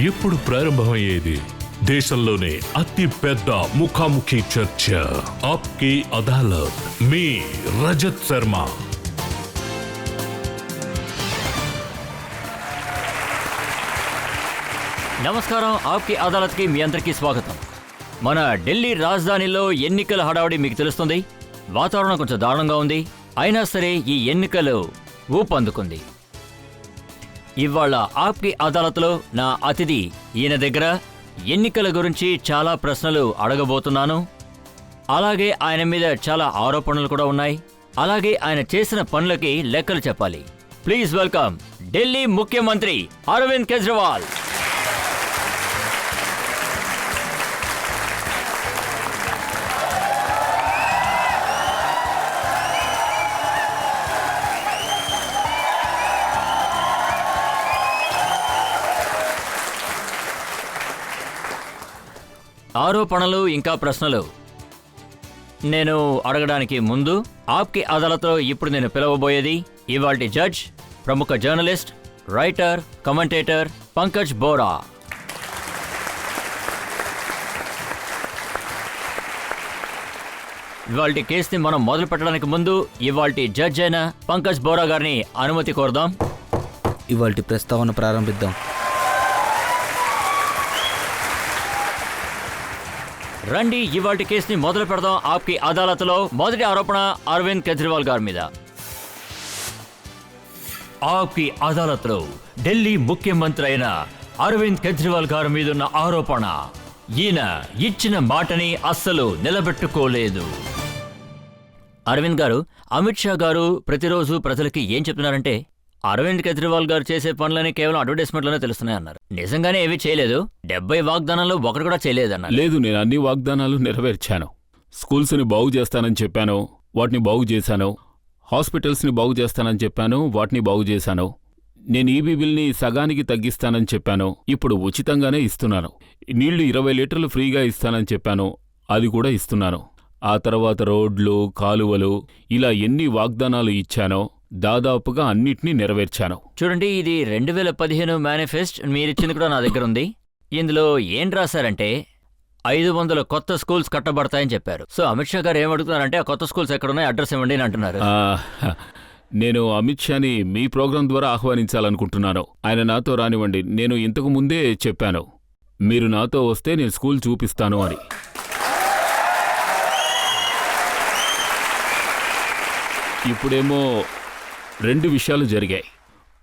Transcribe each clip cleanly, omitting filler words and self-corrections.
ఇప్పుడు ప్రారంభమయ్యేది దేశంలోనే అతి పెద్ద ముఖాముఖి చర్చ, ఆప్కి అదాలత్. మీ రజత్ శర్మ. నమస్కారం. ఆప్కి అదాలత్కి మీ అందరికీ స్వాగతం. మన ఢిల్లీ రాజధానిలో ఎన్నికల హడావుడి మీకు తెలుస్తుంది. వాతావరణం కొంచెం దారుణంగా ఉంది. అయినా సరే ఈ ఎన్నికలు ఊపందుకుంది. ఇవాళ ఆప్కి అదాలత్లో నా అతిథి ఈయన దగ్గర ఎన్నికల గురించి చాలా ప్రశ్నలు అడగబోతున్నాను. అలాగే ఆయన మీద చాలా ఆరోపణలు కూడా ఉన్నాయి. అలాగే ఆయన చేసిన పనులకి లెక్కలు చెప్పాలి. ప్లీజ్ వెల్కమ్ ఢిల్లీ ముఖ్యమంత్రి అరవింద్ కేజ్రీవాల్. ఆరోపణలు ఇంకా ప్రశ్నలు నేను అడగడానికి ముందు ఆప్కి అదాలత్లో ఇప్పుడు నేను పిలవబోయేది ఇవాల్టి జడ్జ్, ప్రముఖ journalist, writer, commentator Pankaj Bora. ఇవాల్టి కేసుని మనం మొదలు పెట్టడానికి ముందు ఇవాల్టి జడ్జ్ అయిన పంకజ్ బోరా గారిని అనుమతి కోరుదాం. ఇవాల్టి ప్రస్తావన ప్రారంభిద్దాం. రండి, ఇవాల్టి కేసుని మొదలు పెడదాం. ఆప్కి అదాలత్లో మొదటి ఆరోపణ అరవింద్ కేజ్రీవాల్ గారి మీద. ఆప్కి అదాలత్లో ఢిల్లీ ముఖ్యమంత్రి అయిన అరవింద్ కేజ్రీవాల్ గారి మీదున్న ఆరోపణ, ఈయన ఇచ్చిన మాటని అస్సలు నిలబెట్టుకోలేదు. అరవింద్ గారు, అమిత్ షా గారు ప్రతిరోజు ప్రజలకి ఏం చెప్తున్నారంటే అరవింద్ కేజ్రీవాల్ గారు చేసే పనులని కేవలం అడ్వర్టైజ్మెంట్లోనే తెలుస్తున్నాయన్నారు. నిజంగానే ఏమీ చేయలేదు. 70 వాగ్దానాల్లో ఒకటి కూడా చేయలేదన్నారు. లేదు, నేను అన్ని వాగ్దానాలు నెరవేర్చాను. స్కూల్స్ని బాగు చేస్తానని చెప్పాను, వాటిని బాగు చేశాను. హాస్పిటల్స్ని బాగు చేస్తానని చెప్పాను, వాటిని బాగు చేశాను. నేను ఈబీ బిల్ని సగానికి తగ్గిస్తానని చెప్పాను, ఇప్పుడు ఉచితంగానే ఇస్తున్నాను. నీళ్లు 20 లీటర్లు ఫ్రీగా ఇస్తానని చెప్పాను, అది కూడా ఇస్తున్నాను. ఆ తర్వాత రోడ్లు, కాలువలు, ఇలా ఎన్ని వాగ్దానాలు ఇచ్చానో దాదాపుగా అన్నిటినీ నెరవేర్చాను. చూడండి, ఇది 2015 మేనిఫెస్ట్ మీరిచ్చింది కూడా నా దగ్గర ఉంది. ఇందులో ఏం రాశారంటే 500 కొత్త స్కూల్స్ కట్టబడతాయని చెప్పారు. సో అమిత్ షా గారు ఏమడుగుతున్నారంటే ఆ కొత్త స్కూల్స్ ఎక్కడున్నాయి, అడ్రస్ ఇవ్వండి అని అంటున్నారు. నేను అమిత్ షాని మీ ప్రోగ్రాం ద్వారా ఆహ్వానించాలనుకుంటున్నాను. ఆయన నాతో రానివ్వండి. నేను ఇంతకు ముందే చెప్పాను, మీరు నాతో వస్తే నేను స్కూల్ చూపిస్తాను అని. ఇప్పుడేమో 2 విషయాలు జరిగాయి.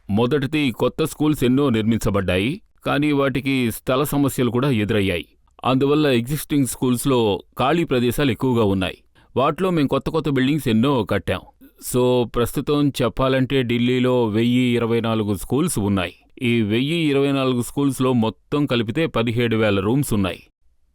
మొదటిది, కొత్త స్కూల్స్ ఎన్నో నిర్మించబడ్డాయి, కానీ వాటికి స్థల సమస్యలు కూడా ఎదురయ్యాయి. అందువల్ల ఎగ్జిస్టింగ్ స్కూల్స్లో ఖాళీ ప్రదేశాలు ఎక్కువగా ఉన్నాయి. వాటిలో మేము కొత్త బిల్డింగ్స్ ఎన్నో కట్టాం. సో ప్రస్తుతం చెప్పాలంటే ఢిల్లీలో 1024 స్కూల్స్ ఉన్నాయి. ఈ 1024 స్కూల్స్లో మొత్తం కలిపితే 17,000 రూమ్స్ ఉన్నాయి.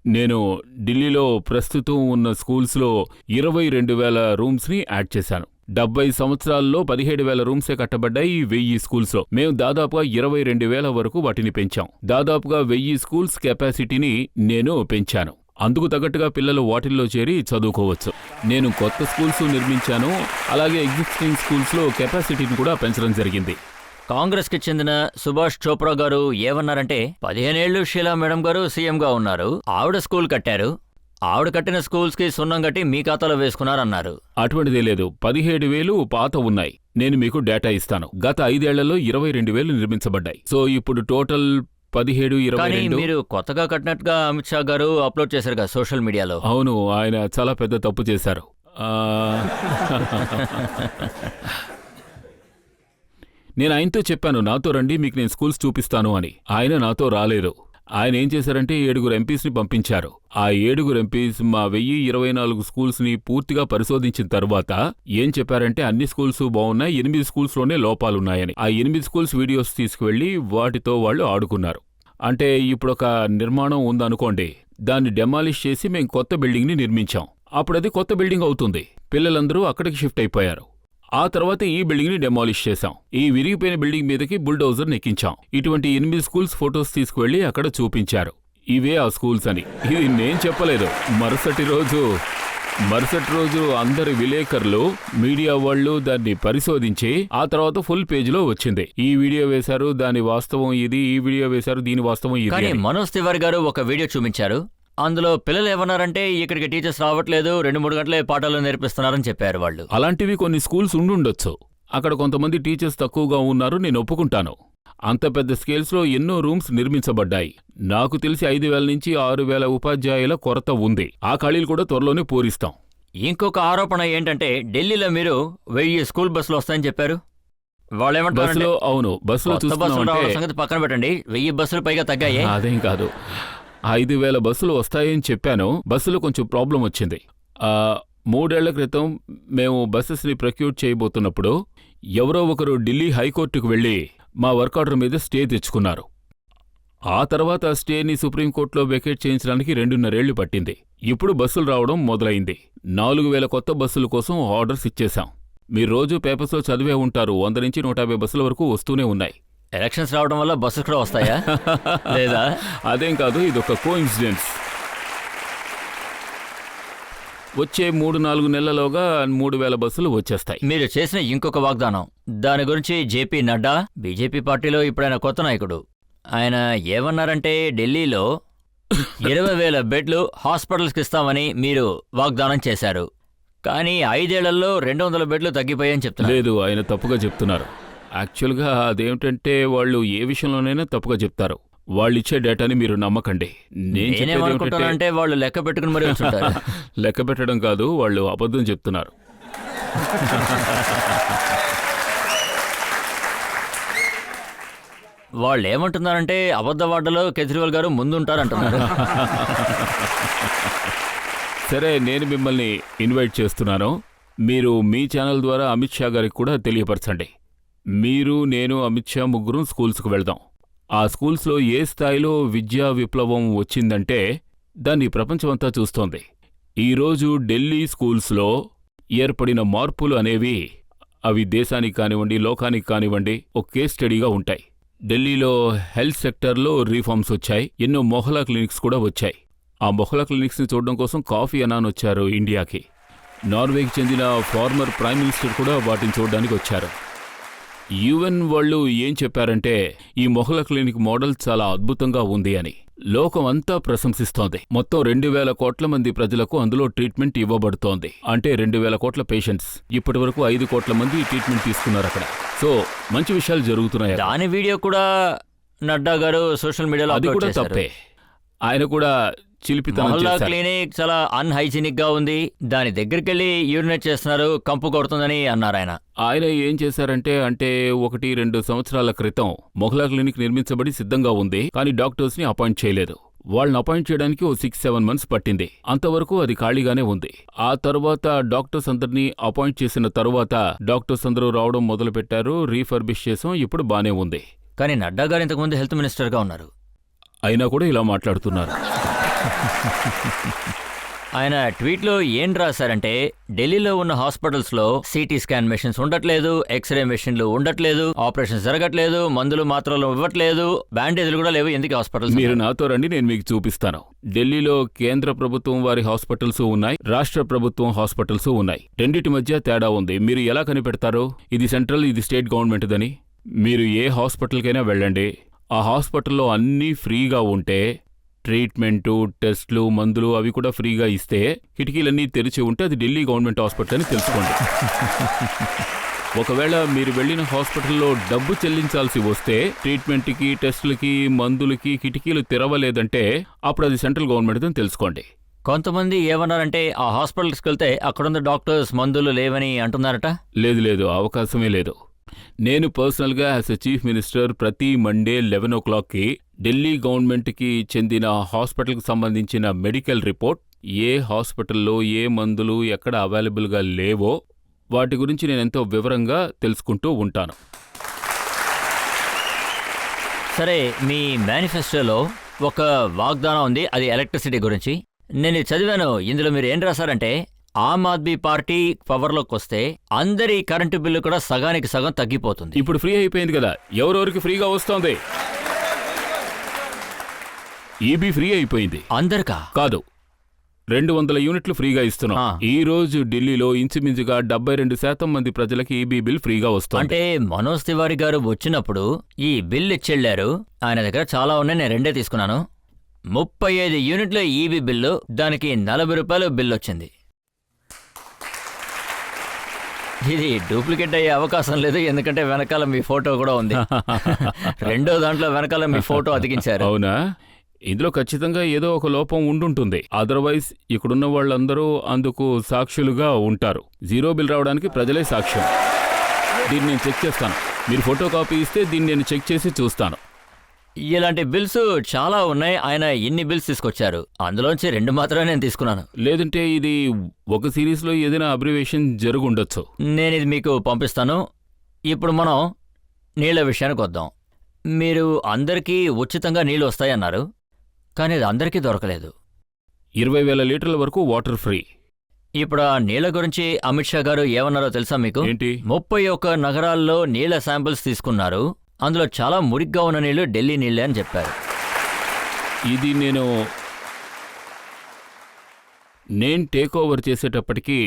నేను ఢిల్లీలో ప్రస్తుతం ఉన్న స్కూల్స్లో 22,000 రూమ్స్ని యాడ్ చేశాను. 70 సంవత్సరాల్లో 17,000 రూమ్సే కట్టబడ్డాయి ఈ 1000 స్కూల్స్లో. మేము దాదాపుగా 22,000 వరకు వాటిని పెంచాం. దాదాపుగా 1000 స్కూల్స్ కెపాసిటీని నేను పెంచాను. అందుకు తగ్గట్టుగా పిల్లలు వాటిల్లో చేరి చదువుకోవచ్చు. నేను కొత్త స్కూల్స్ నిర్మించాను, అలాగే ఎగ్జిస్టింగ్ స్కూల్స్లో కెపాసిటీని కూడా పెంచడం జరిగింది. కాంగ్రెస్కి చెందిన సుభాష్ చోప్రా గారు ఏమన్నారంటే 15 ఏళ్లు షీలా మేడం గారు సీఎంగా ఉన్నారు, ఆవిడ స్కూల్ కట్టారు, ఆవిడ కట్టిన స్కూల్స్కి సున్నం కట్టి మీ ఖాతాలో వేసుకున్నారన్నారు. అటువంటిదే లేదు. 17,000 పాత ఉన్నాయి. నేను మీకు డేటా ఇస్తాను. గత 5 ఏళ్లలో 22,000 నిర్మించబడ్డాయి. సో ఇప్పుడు టోటల్ 17, 22. కానీ మీరు కొత్తగా కట్టినట్టుగా అమిత్ షా గారు అప్లోడ్ చేశారు కదా సోషల్ మీడియాలో. అవును, ఆయన చాలా పెద్ద తప్పు చేశారు. నేను ఆయనతో చెప్పాను, నాతో రండి, మీకు నేను స్కూల్స్ చూపిస్తాను అని. ఆయన నాతో రాలేదు. ఆయన ఏం చేశారంటే 7 ఎంపీస్ని పంపించారు. ఆ 7 ఎంపీస్ మా 1024 స్కూల్స్ని పూర్తిగా పరిశోధించిన తర్వాత ఏం చెప్పారంటే అన్ని స్కూల్స్ బాగున్నాయి, 8 స్కూల్స్లోనే లోపాలున్నాయని. ఆ 8 స్కూల్స్ వీడియోస్ తీసుకువెళ్లి వాటితో వాళ్ళు ఆడుకున్నారు. అంటే ఇప్పుడొక నిర్మాణం ఉందనుకోండి, దాన్ని డెమాలిష్ చేసి మేం కొత్త బిల్డింగ్ని నిర్మించాం. అప్పుడది కొత్త బిల్డింగ్ అవుతుంది. పిల్లలందరూ అక్కడికి షిఫ్ట్ అయిపోయారు. ఆ తర్వాత ఈ బిల్డింగ్ ని డెమాలిష్ చేశాం. ఈ విరిగిపోయిన బిల్డింగ్ మీదకి బుల్డోజర్ నెక్కించాం. ఇటువంటి 8 స్కూల్స్ ఫొటోస్ తీసుకువెళ్లి అక్కడ చూపించారు. ఇవే ఆ స్కూల్స్ అని. ఇది నేను చెప్పలేదు. మరుసటి రోజు మరుసటి రోజు అందరి విలేకరులు మీడియా వాళ్ళు దాన్ని పరిశోధించి ఆ తర్వాత ఫుల్ పేజీలో వచ్చింది. ఈ వీడియో వేశారు, దాని వాస్తవం ఇది, ఈ వీడియో వేశారు, దీని వాస్తవం ఇది కానీ అని. మనోజ్ తివారీ గారు ఒక వీడియో చూపించారు. అందులో పిల్లలు ఏమన్నారంటే ఇక్కడికి టీచర్స్ రావట్లేదు, 2-3 గంటలే పాఠాలు నేర్పిస్తున్నారని చెప్పారు వాళ్ళు. అలాంటివి కొన్ని స్కూల్స్ ఉండుండొచ్చు. అక్కడ కొంతమంది టీచర్స్ తక్కువగా ఉన్నారు, నేను ఒప్పుకుంటాను. అంత పెద్ద స్కేల్స్లో ఎన్నో రూమ్స్ నిర్మించబడ్డాయి. నాకు తెలిసి 5,000 నుంచి 6,000 ఉపాధ్యాయుల కొరత ఉంది. ఆ ఖాళీలు కూడా త్వరలోనే పూరిస్తాం. ఇంకొక ఆరోపణ ఏంటంటే ఢిల్లీలో మీరు 1000 స్కూల్ బస్సులు వస్తాయని చెప్పారు. వాళ్ళేమంటారంటే బస్సులో అవును బస్సులో కొత్త బస్సులు రావడం చూస్తున్నామంటే సంగతి పక్కన పెట్టండి, 1000 బస్సులు పైగా తగ్గాయే. అదేం కాదు, 5,000 బస్సులు వస్తాయని చెప్పాను. బస్సులో కొంచెం ప్రాబ్లం వచ్చింది. 3 ఏళ్ల క్రితం మేము బస్సెస్ని ప్రొక్యూర్ చేయబోతున్నప్పుడు ఎవరో ఒకరు ఢిల్లీ హైకోర్టుకు వెళ్లి మా వర్క్ ఆర్డర్ మీద స్టే తెచ్చుకున్నారు. ఆ తర్వాత స్టేని సుప్రీంకోర్టులో వెకేట్ చేయించడానికి 2.5 ఏళ్లు పట్టింది. ఇప్పుడు బస్సులు రావడం మొదలైంది. 4,000 కొత్త బస్సుల కోసం ఆర్డర్స్ ఇచ్చేశాం. మీరు రోజు పేపర్స్లో చదివే ఉంటారు, 100 నుంచి 150 బస్సుల వరకు వస్తూనే ఉన్నాయి. ఎలక్షన్స్ రావడం వల్ల బస్సులు కూడా వస్తాయా లేదా? అదేం కాదు, ఇదొక కోఇన్సిడెన్స్. వచ్చే 3-4 నెలల్లోగా 3,000 బస్సులు వచ్చేస్తాయి. మీరు చేసిన ఇంకొక వాగ్దానం, దాని గురించి జేపీ నడ్డా, బీజేపీ పార్టీలో ఇప్పుడైన కొత్త నాయకుడు, ఆయన ఏమన్నారంటే ఢిల్లీలో 20,000 బెడ్లు హాస్పిటల్స్కి ఇస్తామని మీరు వాగ్దానం చేశారు. కానీ 5 ఏళ్లలో 200 బెడ్లు తగ్గిపోయాయని చెప్తున్నారు. లేదు, ఆయన తప్పుగా చెప్తున్నారు. యాక్చువల్గా అదేమిటంటే వాళ్ళు ఏ విషయంలోనైనా తప్పుగా చెప్తారు. వాళ్ళిచ్చే డేటాని మీరు నమ్మకండి. నేను చెప్పేది ఏమిటంటే నేనేమనుకుంటానంటే వాళ్ళు లెక్క పెట్టుకుని మరీ ఉంచుంటారు. లెక్క పెట్టడం కాదు, వాళ్ళు అబద్ధం చెప్తున్నారు. వాళ్ళు ఏమంటున్నారంటే అబద్ధవాడలో కేజ్రీవాల్ గారు ముందుంటారంటున్నారు. సరే, నేను మిమ్మల్ని ఇన్వైట్ చేస్తున్నాను. మీరు మీ ఛానల్ ద్వారా అమిత్ షా గారికి కూడా తెలియపరచండి. మీరు, నేను, అమిత్ షా ముగ్గురం స్కూల్స్కు వెళ్దాం. ఆ స్కూల్స్లో ఏ స్థాయిలో విద్యా విప్లవం వచ్చిందంటే దాన్ని ప్రపంచమంతా చూస్తోంది. ఈరోజు ఢిల్లీ స్కూల్స్లో ఏర్పడిన మార్పులు అనేవి అవి దేశానికి కానివ్వండి, లోకానికి కానివ్వండి ఒక కేస్ స్టడీగా ఉంటాయి. ఢిల్లీలో హెల్త్ సెక్టర్లో రీఫార్మ్స్ వచ్చాయి. ఎన్నో మొహల్లా క్లినిక్స్ కూడా వచ్చాయి. ఆ మొహల్లా క్లినిక్స్ని చూడడం కోసం కాఫీ అనాన్ వచ్చారు ఇండియాకి. నార్వేకి చెందిన ఫార్మర్ ప్రైమ్ మినిస్టర్ కూడా వాటిని చూడడానికి వచ్చారు. యుఎన్ వాళ్ళు ఏం చెప్పారంటే ఈ మొహల్లా క్లినిక్ మోడల్ చాలా అద్భుతంగా ఉంది అని లోకం అంతా ప్రశంసిస్తోంది. మొత్తం 2,000 కోట్ల మంది ప్రజలకు అందులో ట్రీట్మెంట్ ఇవ్వబడుతోంది. అంటే 2,000 కోట్ల పేషెంట్స్. ఇప్పటి వరకు 5 కోట్ల మంది ట్రీట్మెంట్ తీసుకున్నారు అక్కడ. సో మంచి విషయాలు జరుగుతున్నాయి. దాని వీడియో కూడా నడ్డా గారు సోషల్ మీడియాలో అది అప్లోడ్ కూడా చేశారు. తప్పే. ఆయన కూడా చిలిపితనం మొహల్లా చేశారు. క్లినిక్ చాలా అన్హైజీనిక్ గా ఉంది, దాని దగ్గరికి వెళ్ళి యూరినేట్ చేస్తున్నారు, కంపు కొడుతుందని అన్నారు ఆయన. ఆయన ఏం చేశారంటే 1-2 సంవత్సరాల క్రితం మొహల్లా క్లినిక్ నిర్మించబడి సిద్ధంగా ఉంది. కానీ డాక్టర్స్ ని అపాయింట్ చేయలేదు. వాళ్ళని అపాయింట్ చేయడానికి 6-7 మంత్స్ పట్టింది. అంతవరకు అది ఖాళీగానే ఉంది. ఆ తర్వాత డాక్టర్స్ అందరినీ అపాయింట్ చేసిన తరువాత డాక్టర్స్ అందరూ రావడం మొదలుపెట్టారు. రీఫర్బిష్ చేసాం, ఇప్పుడు బానే ఉంది. కానీ నడ్డా గారు ఇంతకుముందు హెల్త్ మినిస్టర్గా ఉన్నారు. అయినా కూడా ఇలా మాట్లాడుతున్నారు. ఆయన ట్వీట్లో ఏం రాశారంటే ఢిల్లీలో ఉన్న హాస్పిటల్స్లో సిటీ స్కాన్ మెషిన్స్ ఉండట్లేదు, ఎక్స్రే మెషిన్లు ఉండట్లేదు, ఆపరేషన్ జరగట్లేదు, మందులు మాత్రలు ఇవ్వట్లేదు, బ్యాండేజ్లు కూడా లేవు. ఎందుకు హాస్పిటల్స్? మీరు నాతో రండి, నేను మీకు చూపిస్తాను. ఢిల్లీలో కేంద్ర ప్రభుత్వం వారి హాస్పిటల్స్ ఉన్నాయి, రాష్ట్ర ప్రభుత్వం హాస్పిటల్స్ ఉన్నాయి. రెండిటి మధ్య తేడా ఉంది. మీరు ఎలా కనిపెడతారు ఇది సెంట్రల్, ఇది స్టేట్ గవర్నమెంట్దని? మీరు ఏ హాస్పిటల్కైనా వెళ్ళండి, ఆ హాస్పిటల్లో అన్నీ ఫ్రీగా ఉంటే, ట్రీట్మెంటు, టెస్ట్లు, మందులు అవి కూడా ఫ్రీగా ఇస్తే, కిటికీలన్నీ తెరిచి ఉంటే అది ఢిల్లీ గవర్నమెంట్ హాస్పిటల్ అని తెలుసుకోండి. ఒకవేళ మీరు వెళ్ళిన హాస్పిటల్లో డబ్బు చెల్లించాల్సి వస్తే, ట్రీట్మెంట్కి, టెస్టులకి, మందులకి కిటికీలు తెరవలేదంటే అప్పుడు అది సెంట్రల్ గవర్నమెంట్ అని తెలుసుకోండి. కొంతమంది ఏమన్నారంటే ఆ హాస్పిటల్స్కి వెళ్తే అక్కడున్న డాక్టర్స్ మందులు లేవని అంటున్నారట. లేదు, అవకాశమే లేదు. నేను పర్సనల్గా యాజ్ ఎ చీఫ్ మినిస్టర్ ప్రతి మండే 11 o'clockకి ఢిల్లీ గవర్నమెంట్కి చెందిన హాస్పిటల్కి సంబంధించిన మెడికల్ రిపోర్ట్, ఏ హాస్పిటల్లో ఏ మందులు ఎక్కడ అవైలబుల్గా లేవో వాటి గురించి నేను ఎంతో వివరంగా తెలుసుకుంటూ ఉంటాను. సరే, మీ మేనిఫెస్టోలో ఒక వాగ్దానం ఉంది, అది ఎలక్ట్రిసిటీ గురించి. నేను చదివాను. ఇందులో మీరు ఏం రాశారంటే ఆమ్ ఆద్మీ పార్టీ పవర్లోకి వస్తే అందరి కరెంటు బిల్లు కూడా సగానికి సగం తగ్గిపోతుంది. ఇప్పుడు ఫ్రీ అయిపోయింది కదా, ఎవరెవరికి ఫ్రీగా వస్తోంది? ఈబీ ఫ్రీ అయిపోయింది. అందరికా? కాదు, 200 యూనిట్లు ఫ్రీగా ఇస్తున్నాం. ఆ. ఈ రోజు ఢిల్లీలో ఇంచుమించుగా 72% మంది ప్రజలకి ఈబీ బిల్ ఫ్రీగా వస్తుంది. అంటే మనోజ్ తివారీ గారు వచ్చినప్పుడు ఈ బిల్ ఇచ్చెళ్ళారు. ఆయన దగ్గర చాలా ఉన్నాయి, నేను 2 తీసుకున్నాను. 35 యూనిట్ల ఈబీ బిల్లు, దానికి 40 రూపాయలు బిల్ వచ్చింది. ఇది డూప్లికేట్ అయ్యే అవకాశం లేదు, ఎందుకంటే వెనకాల మీ ఫోటో కూడా ఉంది. రెండో దాంట్లో వెనకాల మీ ఫోటో అతికించారు. అవునా? ఇందులో ఖచ్చితంగా ఏదో ఒక లోపం ఉండుంటుంది. అదర్వైజ్ ఇక్కడున్న వాళ్ళందరూ అందుకు సాక్షులుగా ఉంటారు. 0 బిల్ రావడానికి ప్రజలే సాక్ష్యం. దీన్ని నేను చెక్ చేస్తాను. మీరు ఫోటో కాపీ ఇస్తే దీన్ని నేను చెక్ చేసి చూస్తాను. ఇలాంటి బిల్స్ చాలా ఉన్నాయి. ఆయన ఇన్ని బిల్స్ తీసుకొచ్చారు, అందులోంచి 2 మాత్రమే నేను తీసుకున్నాను. లేదంటే ఇది ఒక సిరీస్లో ఏదైనా అబ్రివేషన్ జరుగుండొచ్చు. నేను ఇది మీకు పంపిస్తాను. ఇప్పుడు మనం నీళ్ల విషయానికి వద్దాం. మీరు అందరికీ ఉచితంగా నీళ్లు వస్తాయన్నారు, కానీ అది అందరికీ దొరకలేదు. 20,000 లీటర్ల వరకు వాటర్ ఫ్రీ. ఇప్పుడు ఆ నీళ్ల గురించి అమిత్ షా గారు ఏమన్నారో తెలుసా మీకు? ఏంటి? 31 నగరాల్లో నీళ్ల శాంపిల్స్ తీసుకున్నారు, అందులో చాలా మురిగ్గా ఉన్న నీళ్లు ఢిల్లీ నీళ్లే అని చెప్పారు. ఇది నేను టేక్ ఓవర్ చేసేటప్పటికీ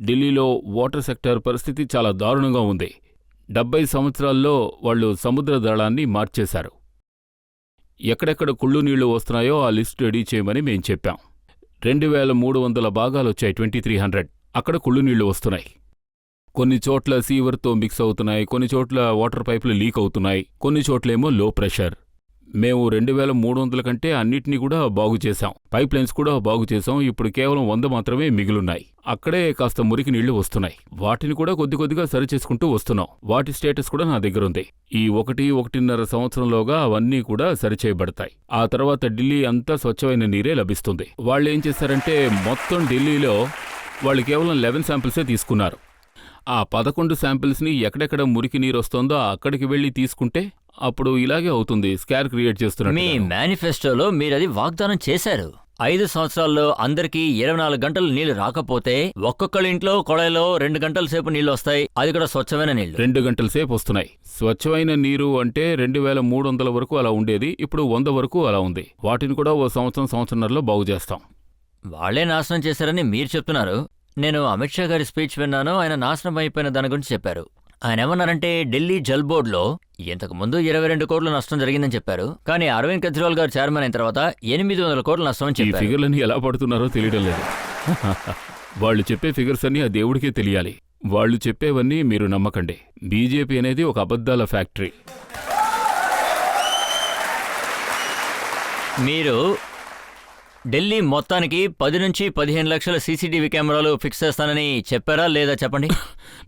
ఢిల్లీలో వాటర్ సెక్టర్ పరిస్థితి చాలా దారుణంగా ఉంది. 70 సంవత్సరాల్లో వాళ్ళు సముద్ర దళాన్ని మార్చేశారు. ఎక్కడెక్కడ కుళ్ళు నీళ్లు వస్తున్నాయో ఆ లిస్ట్ రెడీ చేయమని మేం చెప్పాం. 2300 భాగాలొచ్చాయి, 2300. అక్కడ కుళ్ళు నీళ్లు వస్తున్నాయి. కొన్ని చోట్ల సీవర్తో మిక్స్ అవుతున్నాయి, కొన్ని చోట్ల వాటర్ పైపులు లీక్ అవుతున్నాయి, కొన్ని చోట్లేమో లో ప్రెషర్. మేము 2300 కంటే అన్నిటినీ కూడా బాగు చేశాం. పైప్ లైన్స్ కూడా బాగు చేశాం. ఇప్పుడు కేవలం 100 మాత్రమే మిగిలున్నాయి. అక్కడే కాస్త మురికి నీళ్లు వస్తున్నాయి. వాటిని కూడా కొద్దిగా సరిచేసుకుంటూ వస్తున్నాం. వాటి స్టేటస్ కూడా నా దగ్గరుంది. ఈ 1-1.5 సంవత్సరంలోగా అవన్నీ కూడా సరిచేయబడతాయి. ఆ తర్వాత ఢిల్లీ అంతా స్వచ్ఛమైన నీరే లభిస్తుంది. వాళ్ళేం చేశారంటే మొత్తం ఢిల్లీలో వాళ్ళు కేవలం 11 శాంపిల్సే తీసుకున్నారు. ఆ 11 శాంపిల్స్ని ఎక్కడెక్కడ మురికి నీరు వస్తోందో అక్కడికి వెళ్ళి తీసుకుంటే అప్పుడు ఇలాగే అవుతుంది. స్కార్ క్రియేట్ చేస్తున్నారు. మీ మేనిఫెస్టోలో మీరది వాగ్దానం చేశారు. 5 సంవత్సరాల్లో అందరికీ 24 గంటలు నీళ్లు రాకపోతే ఒక్కొక్కళ్ళ ఇంట్లో కొళాయిలో 2 గంటల సేపు నీళ్లు వస్తాయి, అది కూడా స్వచ్ఛమైన నీళ్లు. 2 గంటల సేపు వస్తున్నాయి. స్వచ్ఛమైన నీరు అంటే 2300 వరకు అలా ఉండేది, ఇప్పుడు 100 వరకు అలా ఉంది. వాటిని కూడా ఓ సంవత్సరంన్నరలో బాగు చేస్తాం. వాళ్లే నాశనం చేశారని మీరు చెప్తున్నారు. నేను అమిత్ షా గారి స్పీచ్ విన్నాను, ఆయన నాశనం అయిపోయిన దాని గురించి చెప్పారు. ఆయన ఏమన్నారంటే ఢిల్లీ జల్ బోర్డులో ఇంతకుముందు 22 కోట్ల నష్టం జరిగిందని చెప్పారు, కానీ అరవింద్ కేజ్రీవాల్ గారు చైర్మన్ అయిన తర్వాత 800 కోట్ల నష్టం అని ఈ చెప్పారు. ఫిగర్లన్నీ ఎలా పడుతున్నారో తెలియడం లేదు. వాళ్ళు చెప్పే ఫిగర్స్ అన్నీ ఆ దేవుడికే తెలియాలి. వాళ్ళు చెప్పేవన్నీ మీరు నమ్మకండి. బీజేపీ అనేది ఒక అబద్ధాల ఫ్యాక్టరీ. మీరు ఢిల్లీ మొత్తానికి 10 నుంచి 15 లక్షల సీసీటీవీ కెమెరాలు ఫిక్స్ చేస్తానని చెప్పారా లేదా చెప్పండి.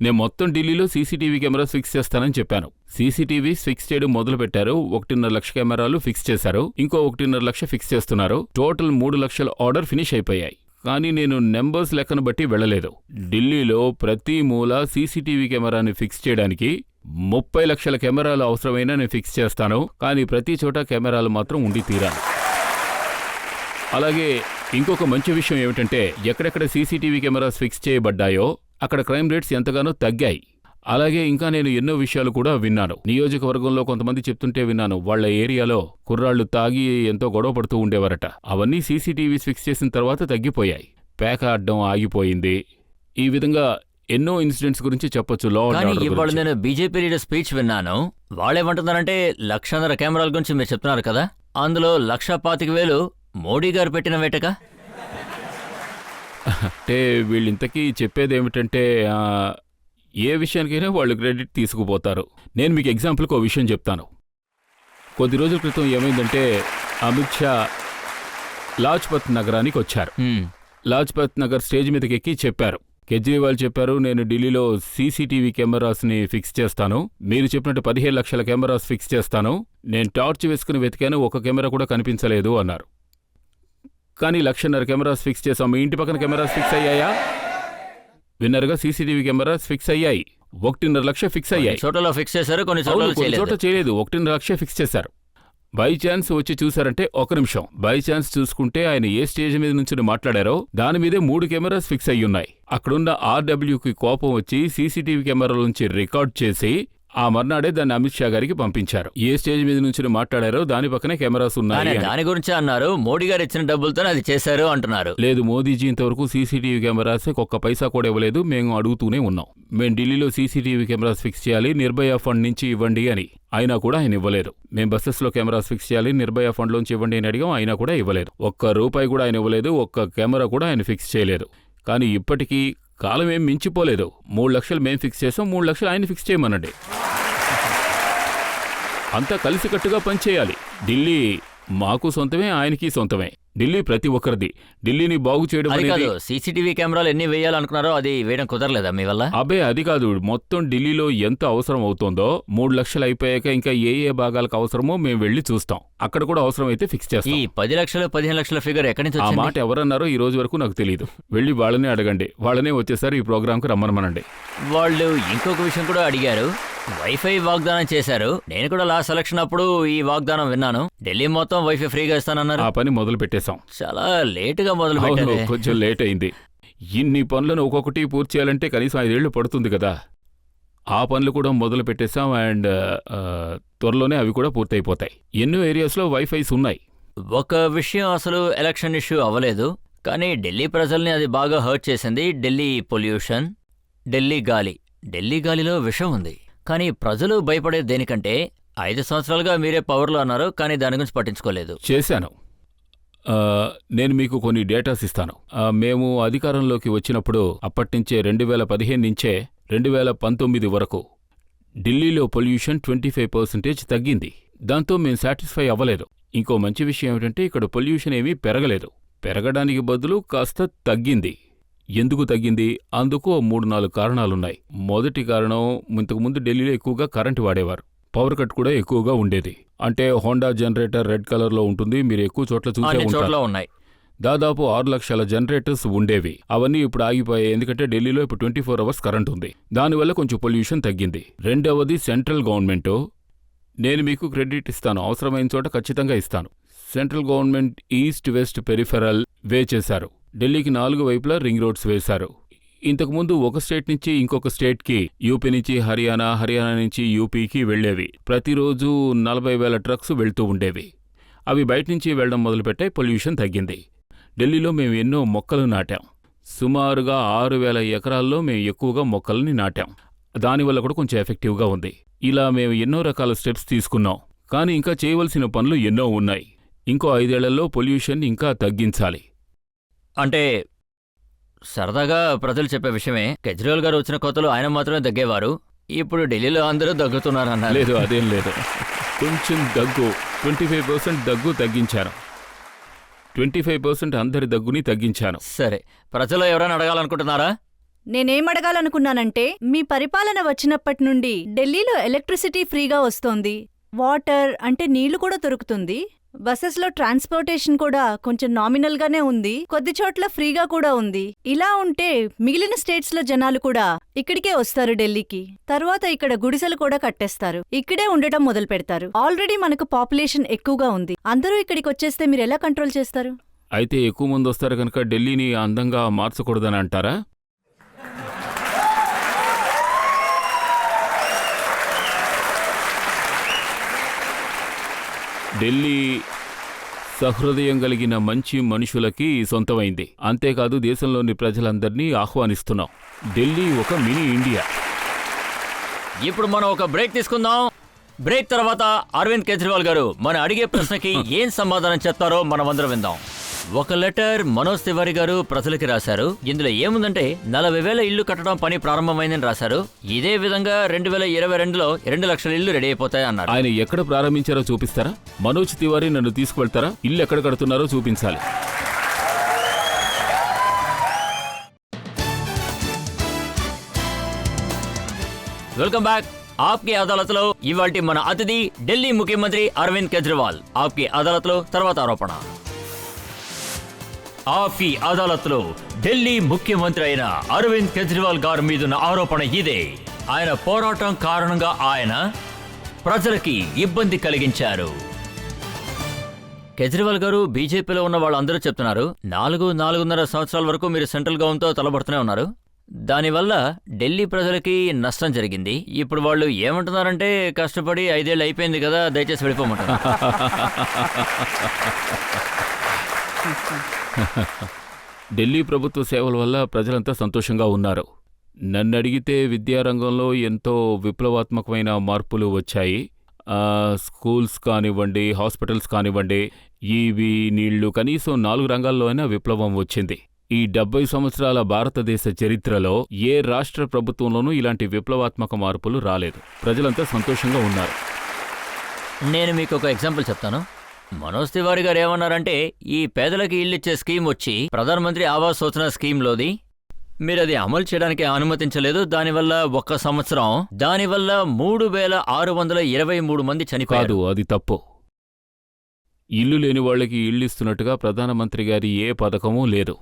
నేను మొత్తం ఢిల్లీలో సీసీటీవీ కెమెరాస్ ఫిక్స్ చేస్తానని చెప్పాను. సీసీటీవీస్ ఫిక్స్ చేయడం మొదలు పెట్టారు. 1.5 లక్ష కెమెరాలు ఫిక్స్ చేశారు. ఇంకో 1.5 లక్ష ఫిక్స్ చేస్తున్నారు. టోటల్ 3 లక్షల ఆర్డర్ ఫినిష్ అయిపోయాయి. కానీ నేను నెంబర్స్ లెక్కను బట్టి వెళ్ళలేదు. ఢిల్లీలో ప్రతి మూల సీసీటీవీ కెమెరాని ఫిక్స్ చేయడానికి 30 లక్షల కెమెరాలు అవసరమైనా నేను ఫిక్స్ చేస్తాను. కానీ ప్రతి చోట కెమెరాలు మాత్రం ఉండి తీరాలి. అలాగే ఇంకొక మంచి విషయం ఏమిటంటే ఎక్కడెక్కడ సీసీటీవీ కెమెరాస్ ఫిక్స్ చేయబడ్డాయో అక్కడ క్రైమ్ రేట్స్ ఎంతగానో తగ్గాయి. అలాగే ఇంకా నేను ఎన్నో విషయాలు కూడా విన్నాను. నియోజకవర్గంలో కొంతమంది చెప్తుంటే విన్నాను, వాళ్ల ఏరియాలో కుర్రాళ్లు తాగి ఎంతో గొడవ పడుతూ ఉండేవారట. అవన్నీ సీసీటీవీస్ ఫిక్స్ చేసిన తర్వాత తగ్గిపోయాయి. పేక అడ్డం ఆగిపోయింది. ఈ విధంగా ఎన్నో ఇన్సిడెంట్స్ గురించి చెప్పొచ్చు. కానీ ఇవాళ నేను బీజేపీ లీడర్ స్పీచ్ విన్నాను. వాళ్ళేమంటున్నారంటే 1,50,000 కెమెరాల గురించి మీరు చెప్తున్నారు కదా, అందులో 1,25,000 మోడీ గారు పెట్టిన వేటక. అంటే వీళ్ళింతకీ చెప్పేదేమిటంటే ఏ విషయానికైనా వాళ్ళు క్రెడిట్ తీసుకుపోతారు. నేను మీకు ఎగ్జాంపుల్కి ఓ విషయం చెప్తాను. కొద్ది రోజుల క్రితం ఏమైందంటే అమిత్ షా లాజ్పత్ నగరానికి వచ్చారు. లాజ్పత్ నగర్ స్టేజ్ మీదకి ఎక్కి చెప్పారు, కేజ్రీవాల్ చెప్పారు నేను ఢిల్లీలో సీసీటీవీ కెమెరాస్ని ఫిక్స్ చేస్తాను, మీరు చెప్పినట్టు 15 లక్షల కెమెరాస్ ఫిక్స్ చేస్తాను, నేను టార్చ్ వేసుకుని వెతికాను, ఒక కెమెరా కూడా కనిపించలేదు అన్నారు. కానీ 1,50,000 కెమెరాస్ ఫిక్స్ చేశాం. మీ ఇంటి పక్కన కెమెరాస్ ఫిక్స్ అయ్యాయా? విన్నర్గా సీసీటీవీ కెమెరాస్ ఫిక్స్ అయ్యాయి. 1.5 లక్ష ఫిక్స్ అయ్యాయి. చోటలో ఫిక్స్ చేశారు, కొన్ని చోట్ల చేయలేదు. 1.5 లక్ష ఫిక్స్ చేశారు. బై ఛాన్స్ వచ్చి చూశారంటే ఒక నిమిషం. బై ఛాన్స్ చూసుకుంటే ఆయన ఏ స్టేజ్ మీద నుంచి మాట్లాడారో దాని మీదే 3 కెమెరాస్ ఫిక్స్ అయ్యున్నాయి. అక్కడున్న ఆర్డబ్ల్యూకి కోపం వచ్చి సీసీటీవీ కెమెరాల నుంచి రికార్డ్ చేసి ఆ మర్నాడే దాన్ని అమిత్ షా గారికి పంపించారు. ఏ స్టేజ్ మీద నుంచి మాట్లాడారో దాని పక్కనే కెమెరాస్ ఉన్నాయి కానీ అని. దాని గురించి అన్నారు, మోడీ గారు ఇచ్చిన డబ్బులతో అది చేశారు అంటున్నారు. లేదు, మోదీజీ ఇంతవరకు సీసీటీవీ కెమెరాస్ ఒక్క పైసా కూడా ఇవ్వలేదు. మేము అడుగుతూనే ఉన్నాం. మేము ఢిల్లీలో సీసీటీవీ కెమెరాస్ ఫిక్స్ చేయాలి, నిర్భయ ఫండ్ నుంచి ఇవ్వండి అని. అయినా కూడా ఆయన ఇవ్వలేదు. మేము బస్సెస్లో కెమెరాస్ ఫిక్స్ చేయాలి, నిర్భయ ఫండ్లోంచి ఇవ్వండి అని అడిగాం, అయినా కూడా ఇవ్వలేదు. ఒక్క రూపాయి కూడా ఆయన ఇవ్వలేదు, ఒక్క కెమెరా కూడా ఆయన ఫిక్స్ చేయలేదు. కానీ ఇప్పటికీ కాలం ఏం మించిపోలేదు. 3 లక్షలు మేము ఫిక్స్ చేసాం, 3 లక్షలు ఆయన ఫిక్స్ చేయమనండి. అంతా కలిసికట్టుగా పనిచేయాలి. ఢిల్లీ మాకు సొంతమే, ఆయనకి సొంతమే. ఢిల్లీ ప్రతి ఒక్కరిది. ఢిల్లీని బాగు చేయడం అది అనేది కాదు, సీసీటీవీ కెమెరాలు ఎన్ని వేయాలనుకున్నారో అది వేయడం కుదరలేదా మీ వల్ల? అబ్బే అది కాదు. మొత్తం ఢిల్లీలో ఎంత అవసరం అవుతోందో 3 లక్షలు అయిపోయాక ఇంకా ఏ భాగాలకు అవసరమో మేము వెళ్లి చూస్తాం. అక్కడ కూడా అవసరం అయితే ఫిక్స్ ఈ చేస్తాం. 10 లక్షలు 15 లక్షల ఫిగర్ ఎక్కడి నుంచి ఆ వచ్చింది? మాట ఎవరన్నారో ఈ రోజు వరకు నాకు తెలియదు. వెళ్ళి వాళ్ళనే అడగండి. వాళ్ళనే వచ్చేసారి ఈ ప్రోగ్రాంకి రమ్మనమనండి. వాళ్ళు ఇంకొక విషయం కూడా అడిగారు. వైఫై వాగ్దానం చేశారు. నేను కూడా లాస్ట్ ఎలక్షన్ అప్పుడు ఈ వాగ్దానం విన్నాను. ఢిల్లీ మొత్తం వైఫై ఫ్రీగా ఇస్తానన్నారు. ఆ పని మొదలు పెట్టేశాం. చాలా లేటుగా మొదలు అవును, పెట్టారు. కొంచెం లేట్ అయింది. ఇన్ని పనులను ఒక్కొక్కటి పూర్తి చేయాలంటే కనీసం 5 ఏళ్లు పడుతుంది కదా. ఆ పనులు కూడా మొదలు పెట్టేశాం. అండ్ త్వరలోనే అవి కూడా పూర్తయిపోతాయి. ఎన్నో ఏరియాస్లో వైఫైస్ ఉన్నాయి. ఒక విషయం అసలు ఎలక్షన్ ఇష్యూ అవ్వలేదు, కానీ ఢిల్లీ ప్రజల్ని అది బాగా హర్ట్ చేసింది. ఢిల్లీ పొల్యూషన్, ఢిల్లీ గాలి. ఢిల్లీ గాలిలో విషం ఉంది. కానీ ప్రజలు భయపడేది దేనికంటే 5 సంవత్సరాలుగా మీరే పవర్లో అన్నారు, కానీ దాని గురించి పట్టించుకోలేదు. చేశాను. నేను మీకు కొన్ని డేటాస్ ఇస్తాను. మేము అధికారంలోకి వచ్చినప్పుడు అప్పటినుంచే 2015 నుంచే 2019 వరకు ఢిల్లీలో పొల్యూషన్ 25% తగ్గింది. దాంతో మేము సాటిస్ఫై అవ్వలేదు. ఇంకో మంచి విషయం ఏమిటంటే ఇక్కడ పొల్యూషన్ ఏమీ పెరగలేదు. పెరగడానికి బదులు కాస్త తగ్గింది. ఎందుకు తగ్గింది? అందుకు 3-4 కారణాలున్నాయి. మొదటి కారణం, ఇంతకుముందు ఢిల్లీలో ఎక్కువగా కరెంటు వాడేవారు. పవర్ కట్ కూడా ఎక్కువగా ఉండేది. అంటే హోండా జనరేటర్ రెడ్ కలర్లో ఉంటుంది, మీరు ఎక్కువ చోట్ల చూసే అన్ని ఉంటారు. చోట్ల ఉన్నాయి. దాదాపు 6 లక్షల జనరేటర్స్ ఉండేవి. అవన్నీ ఇప్పుడు ఆగిపోయాయి. ఎందుకంటే ఢిల్లీలో ఇప్పుడు 24 అవర్స్ కరెంట్ ఉంది. దానివల్ల కొంచెం పొల్యూషన్ తగ్గింది. రెండవది సెంట్రల్ గవర్నమెంటు. నేను మీకు క్రెడిట్ ఇస్తాను, అవసరమైన చోట ఖచ్చితంగా ఇస్తాను. Central government east west peripheral way చేశారు. ఢిల్లీకి 4 వైపులా రింగ్ రోడ్స్ వేశారు. ఇంతకుముందు ఒక స్టేట్ నుంచి ఇంకొక స్టేట్కి, యూపీ నుంచి హర్యానా, హర్యానా నుంచి యూపీకి వెళ్లేవి. ప్రతిరోజు 40,000 ట్రక్స్ వెళ్తూ ఉండేవి. అవి బయట నుంచి వెళ్లడం మొదలుపెట్టాయి. పొల్యూషన్ తగ్గింది. ఢిల్లీలో మేము ఎన్నో మొక్కలు నాటాం. సుమారుగా 6,000 ఎకరాల్లో మేము ఎక్కువగా మొక్కల్ని నాటాం. దానివల్ల కూడా కొంచెం ఎఫెక్టివ్గా ఉంది. ఇలా మేము ఎన్నో రకాల స్టెప్స్ తీసుకున్నాం. కానీ ఇంకా చేయవలసిన పనులు ఎన్నో ఉన్నాయి. ఇంకో 5 ఏళ్లలో పొల్యూషన్ ఇంకా తగ్గించాలి. అంటే సరదాగా ప్రజలు చెప్పే విషయమే. కేజ్రీవాల్ గారు వచ్చిన కొత్తలో ఆయన మాత్రమే దగ్గేవారు. ఇప్పుడు ఢిల్లీలో అందరూ దగ్గుతున్నారన్నారు. లేదు, అదేం లేదు. కొంచెం దగ్గు, 25% దగ్గు తగ్గించాను. 25% అందరి దగ్గుని తగ్గించాను. సరే, ప్రజలు ఎవరైనా అడగాలనుకుంటున్నారా? నేనేం అడగాలనుకున్నానంటే, మీ పరిపాలన వచ్చినప్పటి నుండి ఢిల్లీలో ఎలక్ట్రిసిటీ ఫ్రీగా వస్తోంది, వాటర్ అంటే నీళ్లు కూడా దొరుకుతుంది, బసెస్లో ట్రాన్స్పోర్టేషన్ కూడా కొంచెం నామినల్గానే ఉంది, కొద్ది చోట్ల ఫ్రీగా కూడా ఉంది. ఇలా ఉంటే మిగిలిన స్టేట్స్లో జనాలు కూడా ఇక్కడికే వస్తారు ఢిల్లీకి. తర్వాత ఇక్కడ గుడిసెలు కూడా కట్టేస్తారు, ఇక్కడే ఉండటం మొదలు పెడతారు. ఆల్రెడీ మనకు పాపులేషన్ ఎక్కువగా ఉంది. అందరూ ఇక్కడికి వచ్చేస్తే మీరు ఎలా కంట్రోల్ చేస్తారు? అయితే ఎక్కువ మంది వస్తారు కనుక ఢిల్లీని అందంగా మార్చకూడదని అంటారా? ఢిల్లీ సహృదయం కలిగిన మంచి మనుషులకి సొంతమైంది. అంతేకాదు దేశంలోని ప్రజలందరినీ ఆహ్వానిస్తున్నాం. ఢిల్లీ ఒక మినీ ఇండియా. ఇప్పుడు మనం ఒక బ్రేక్ తీసుకుందాం. బ్రేక్ తర్వాత అరవింద్ కేజ్రీవాల్ గారు మన అడిగే ప్రశ్నకి ఏం సమాధానం చెప్తారో మనమందరం విందాం. ఒక లెటర్ మనోజ్ తివారీ గారు ప్రజలకి రాశారు. ఇందులో ఏముందంటే 40,000 ఇళ్లు కట్టడం పని ప్రారంభమైందని రాశారు. ఇదే విధంగా 2022లో 2 లక్షల ఇళ్లు రెడీ అయిపోతాయి అన్నారు. ఆయన ఎక్కడ ప్రారంభించారో చూపిస్తారా? మనోజ్ తివారీ నన్ను తీసుకువెళ్తారా? ఇల్లు ఎక్కడ కడుతున్నారో చూపించాలి. Welcome back. ఆప్కి అదాలత్లో ఇవాల్టి మన అతిథి ఢిల్లీ ముఖ్యమంత్రి అరవింద్ కేజ్రీవాల్. ఆప్కి అదాలత్లో తర్వాత ఆరోపణ. ఆప్కి అదాలత్లో ఢిల్లీ ముఖ్యమంత్రి అయిన అరవింద్ కేజ్రీవాల్ గారి మీదున్న ఆరోపణ ఇదే. ఆయన పోరాటం కారణంగా ఆయన ప్రజలకి ఇబ్బంది కలిగించారు. కేజ్రీవాల్ గారు బీజేపీలో ఉన్న వాళ్ళందరూ చెప్తున్నారు, 4-4.5 సంవత్సరాల వరకు మీరు సెంట్రల్ గవర్నమెంట్తో తలబడుతూనే ఉన్నారు. దానివల్ల ఢిల్లీ ప్రజలకి నష్టం జరిగింది. ఇప్పుడు వాళ్ళు ఏమంటున్నారంటే కష్టపడి 5 ఏళ్ళు అయిపోయింది కదా, దయచేసి వెళ్ళిపోమంటారు. ఢిల్లీ ప్రభుత్వ సేవల వల్ల ప్రజలంతా సంతోషంగా ఉన్నారు. నన్నడిగితే విద్యారంగంలో ఎంతో విప్లవాత్మకమైన మార్పులు వచ్చాయి. స్కూల్స్ కానివ్వండి, హాస్పిటల్స్ కానివ్వండి, ఈవీ, నీళ్లు, కనీసం 4 రంగాల్లో అయినా విప్లవం వచ్చింది. ఈ 70 సంవత్సరాల భారతదేశ చరిత్రలో ఏ రాష్ట్ర ప్రభుత్వంలోనూ ఇలాంటి విప్లవాత్మక మార్పులు రాలేదు. ప్రజలంతా సంతోషంగా ఉన్నారు. నేను మీకు ఒక ఎగ్జాంపుల్ చెప్తాను. మనోజ్ తివారీ గారు ఏమన్నారంటే, ఈ పేదలకి ఇల్లిచ్చే స్కీమ్ వచ్చి ప్రధానమంత్రి ఆవాస్ యోజన స్కీమ్లోది మీరు అది అమలు చేయడానికి అనుమతించలేదు. దానివల్ల 1 సంవత్సరం 3623 మంది చనిపోయారు. కాదు, అది తప్పు. ఇల్లు లేని వాళ్ళకి ఇల్లు ఇస్తున్నట్టుగా ప్రధానమంత్రి గారి ఏ పథకమూ లేదు.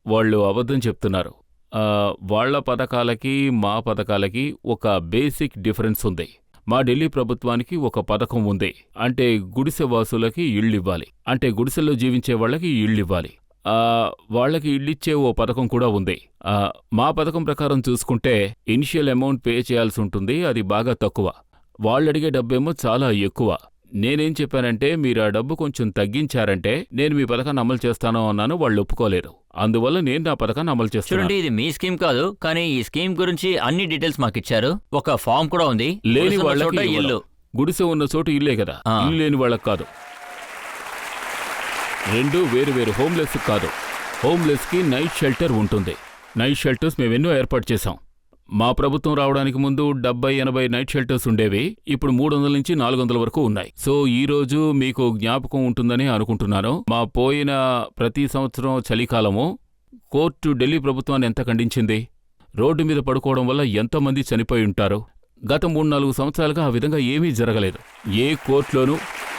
వాళ్ళు అబద్ధం చెప్తున్నారు. వాళ్ల పథకాలకి మా పథకాలకి ఒక బేసిక్ డిఫరెన్స్ ఉంది. మా ఢిల్లీ ప్రభుత్వానికి ఒక పథకం ఉంది. అంటే గుడిసెవాసులకి ఇళ్ళివ్వాలి, అంటే గుడిసెల్లో జీవించే వాళ్ళకి ఇళ్ళివ్వాలి. వాళ్లకి ఇళ్ళిచ్చే ఓ పథకం కూడా ఉంది. మా పథకం ప్రకారం చూసుకుంటే ఇనిషియల్ అమౌంట్ పే చేయాల్సి ఉంటుంది. అది బాగా తక్కువ. వాళ్ళడిగే డబ్బేమో చాలా ఎక్కువ. నేనేం చెప్పానంటే, మీరు ఆ డబ్బు కొంచెం తగ్గించారంటే నేను మీ పథకాన్ని అమలు చేస్తాను అన్నాను. వాళ్ళు ఒప్పుకోలేరు. అందువల్ల నేను నా పథకాన్ని అమలు చేస్తాను. చూడండి, ఇది మీ స్కీమ్ కాదు, కానీ ఈ స్కీమ్ గురించి అన్ని డీటెయిల్స్ మాకు ఇచ్చారు. ఒక ఫామ్ కూడా ఉంది. లేని వాళ్ళకి ఇల్లు, గుడిసె ఉన్న చోటు ఇల్లే కదా, ఇల్లు లేని వాళ్ళకి కాదు. 2 వేరు హోమ్లెస్ కాదు. హోమ్లెస్కి నైట్ షెల్టర్ ఉంటుంది. నైట్ షెల్టర్స్ మేమెన్నో ఏర్పాటు చేశాం. మా ప్రభుత్వం రావడానికి ముందు 70-80 నైట్ షెల్టర్స్ ఉండేవి. ఇప్పుడు 300 నుంచి 400 వరకు ఉన్నాయి. సో ఈ రోజు మీకు జ్ఞాపకం ఉంటుందని అనుకుంటున్నాను. మా పోయిన ప్రతి సంవత్సరం చలికాలము కోర్టు ఢిల్లీ ప్రభుత్వాన్ని ఎంత ఖండించింది. రోడ్డు మీద పడుకోవడం వల్ల ఎంతోమంది చనిపోయి ఉంటారు. గత 3-4 సంవత్సరాలుగా ఆ విధంగా ఏమీ జరగలేదు. ఏ కోర్టులోనూ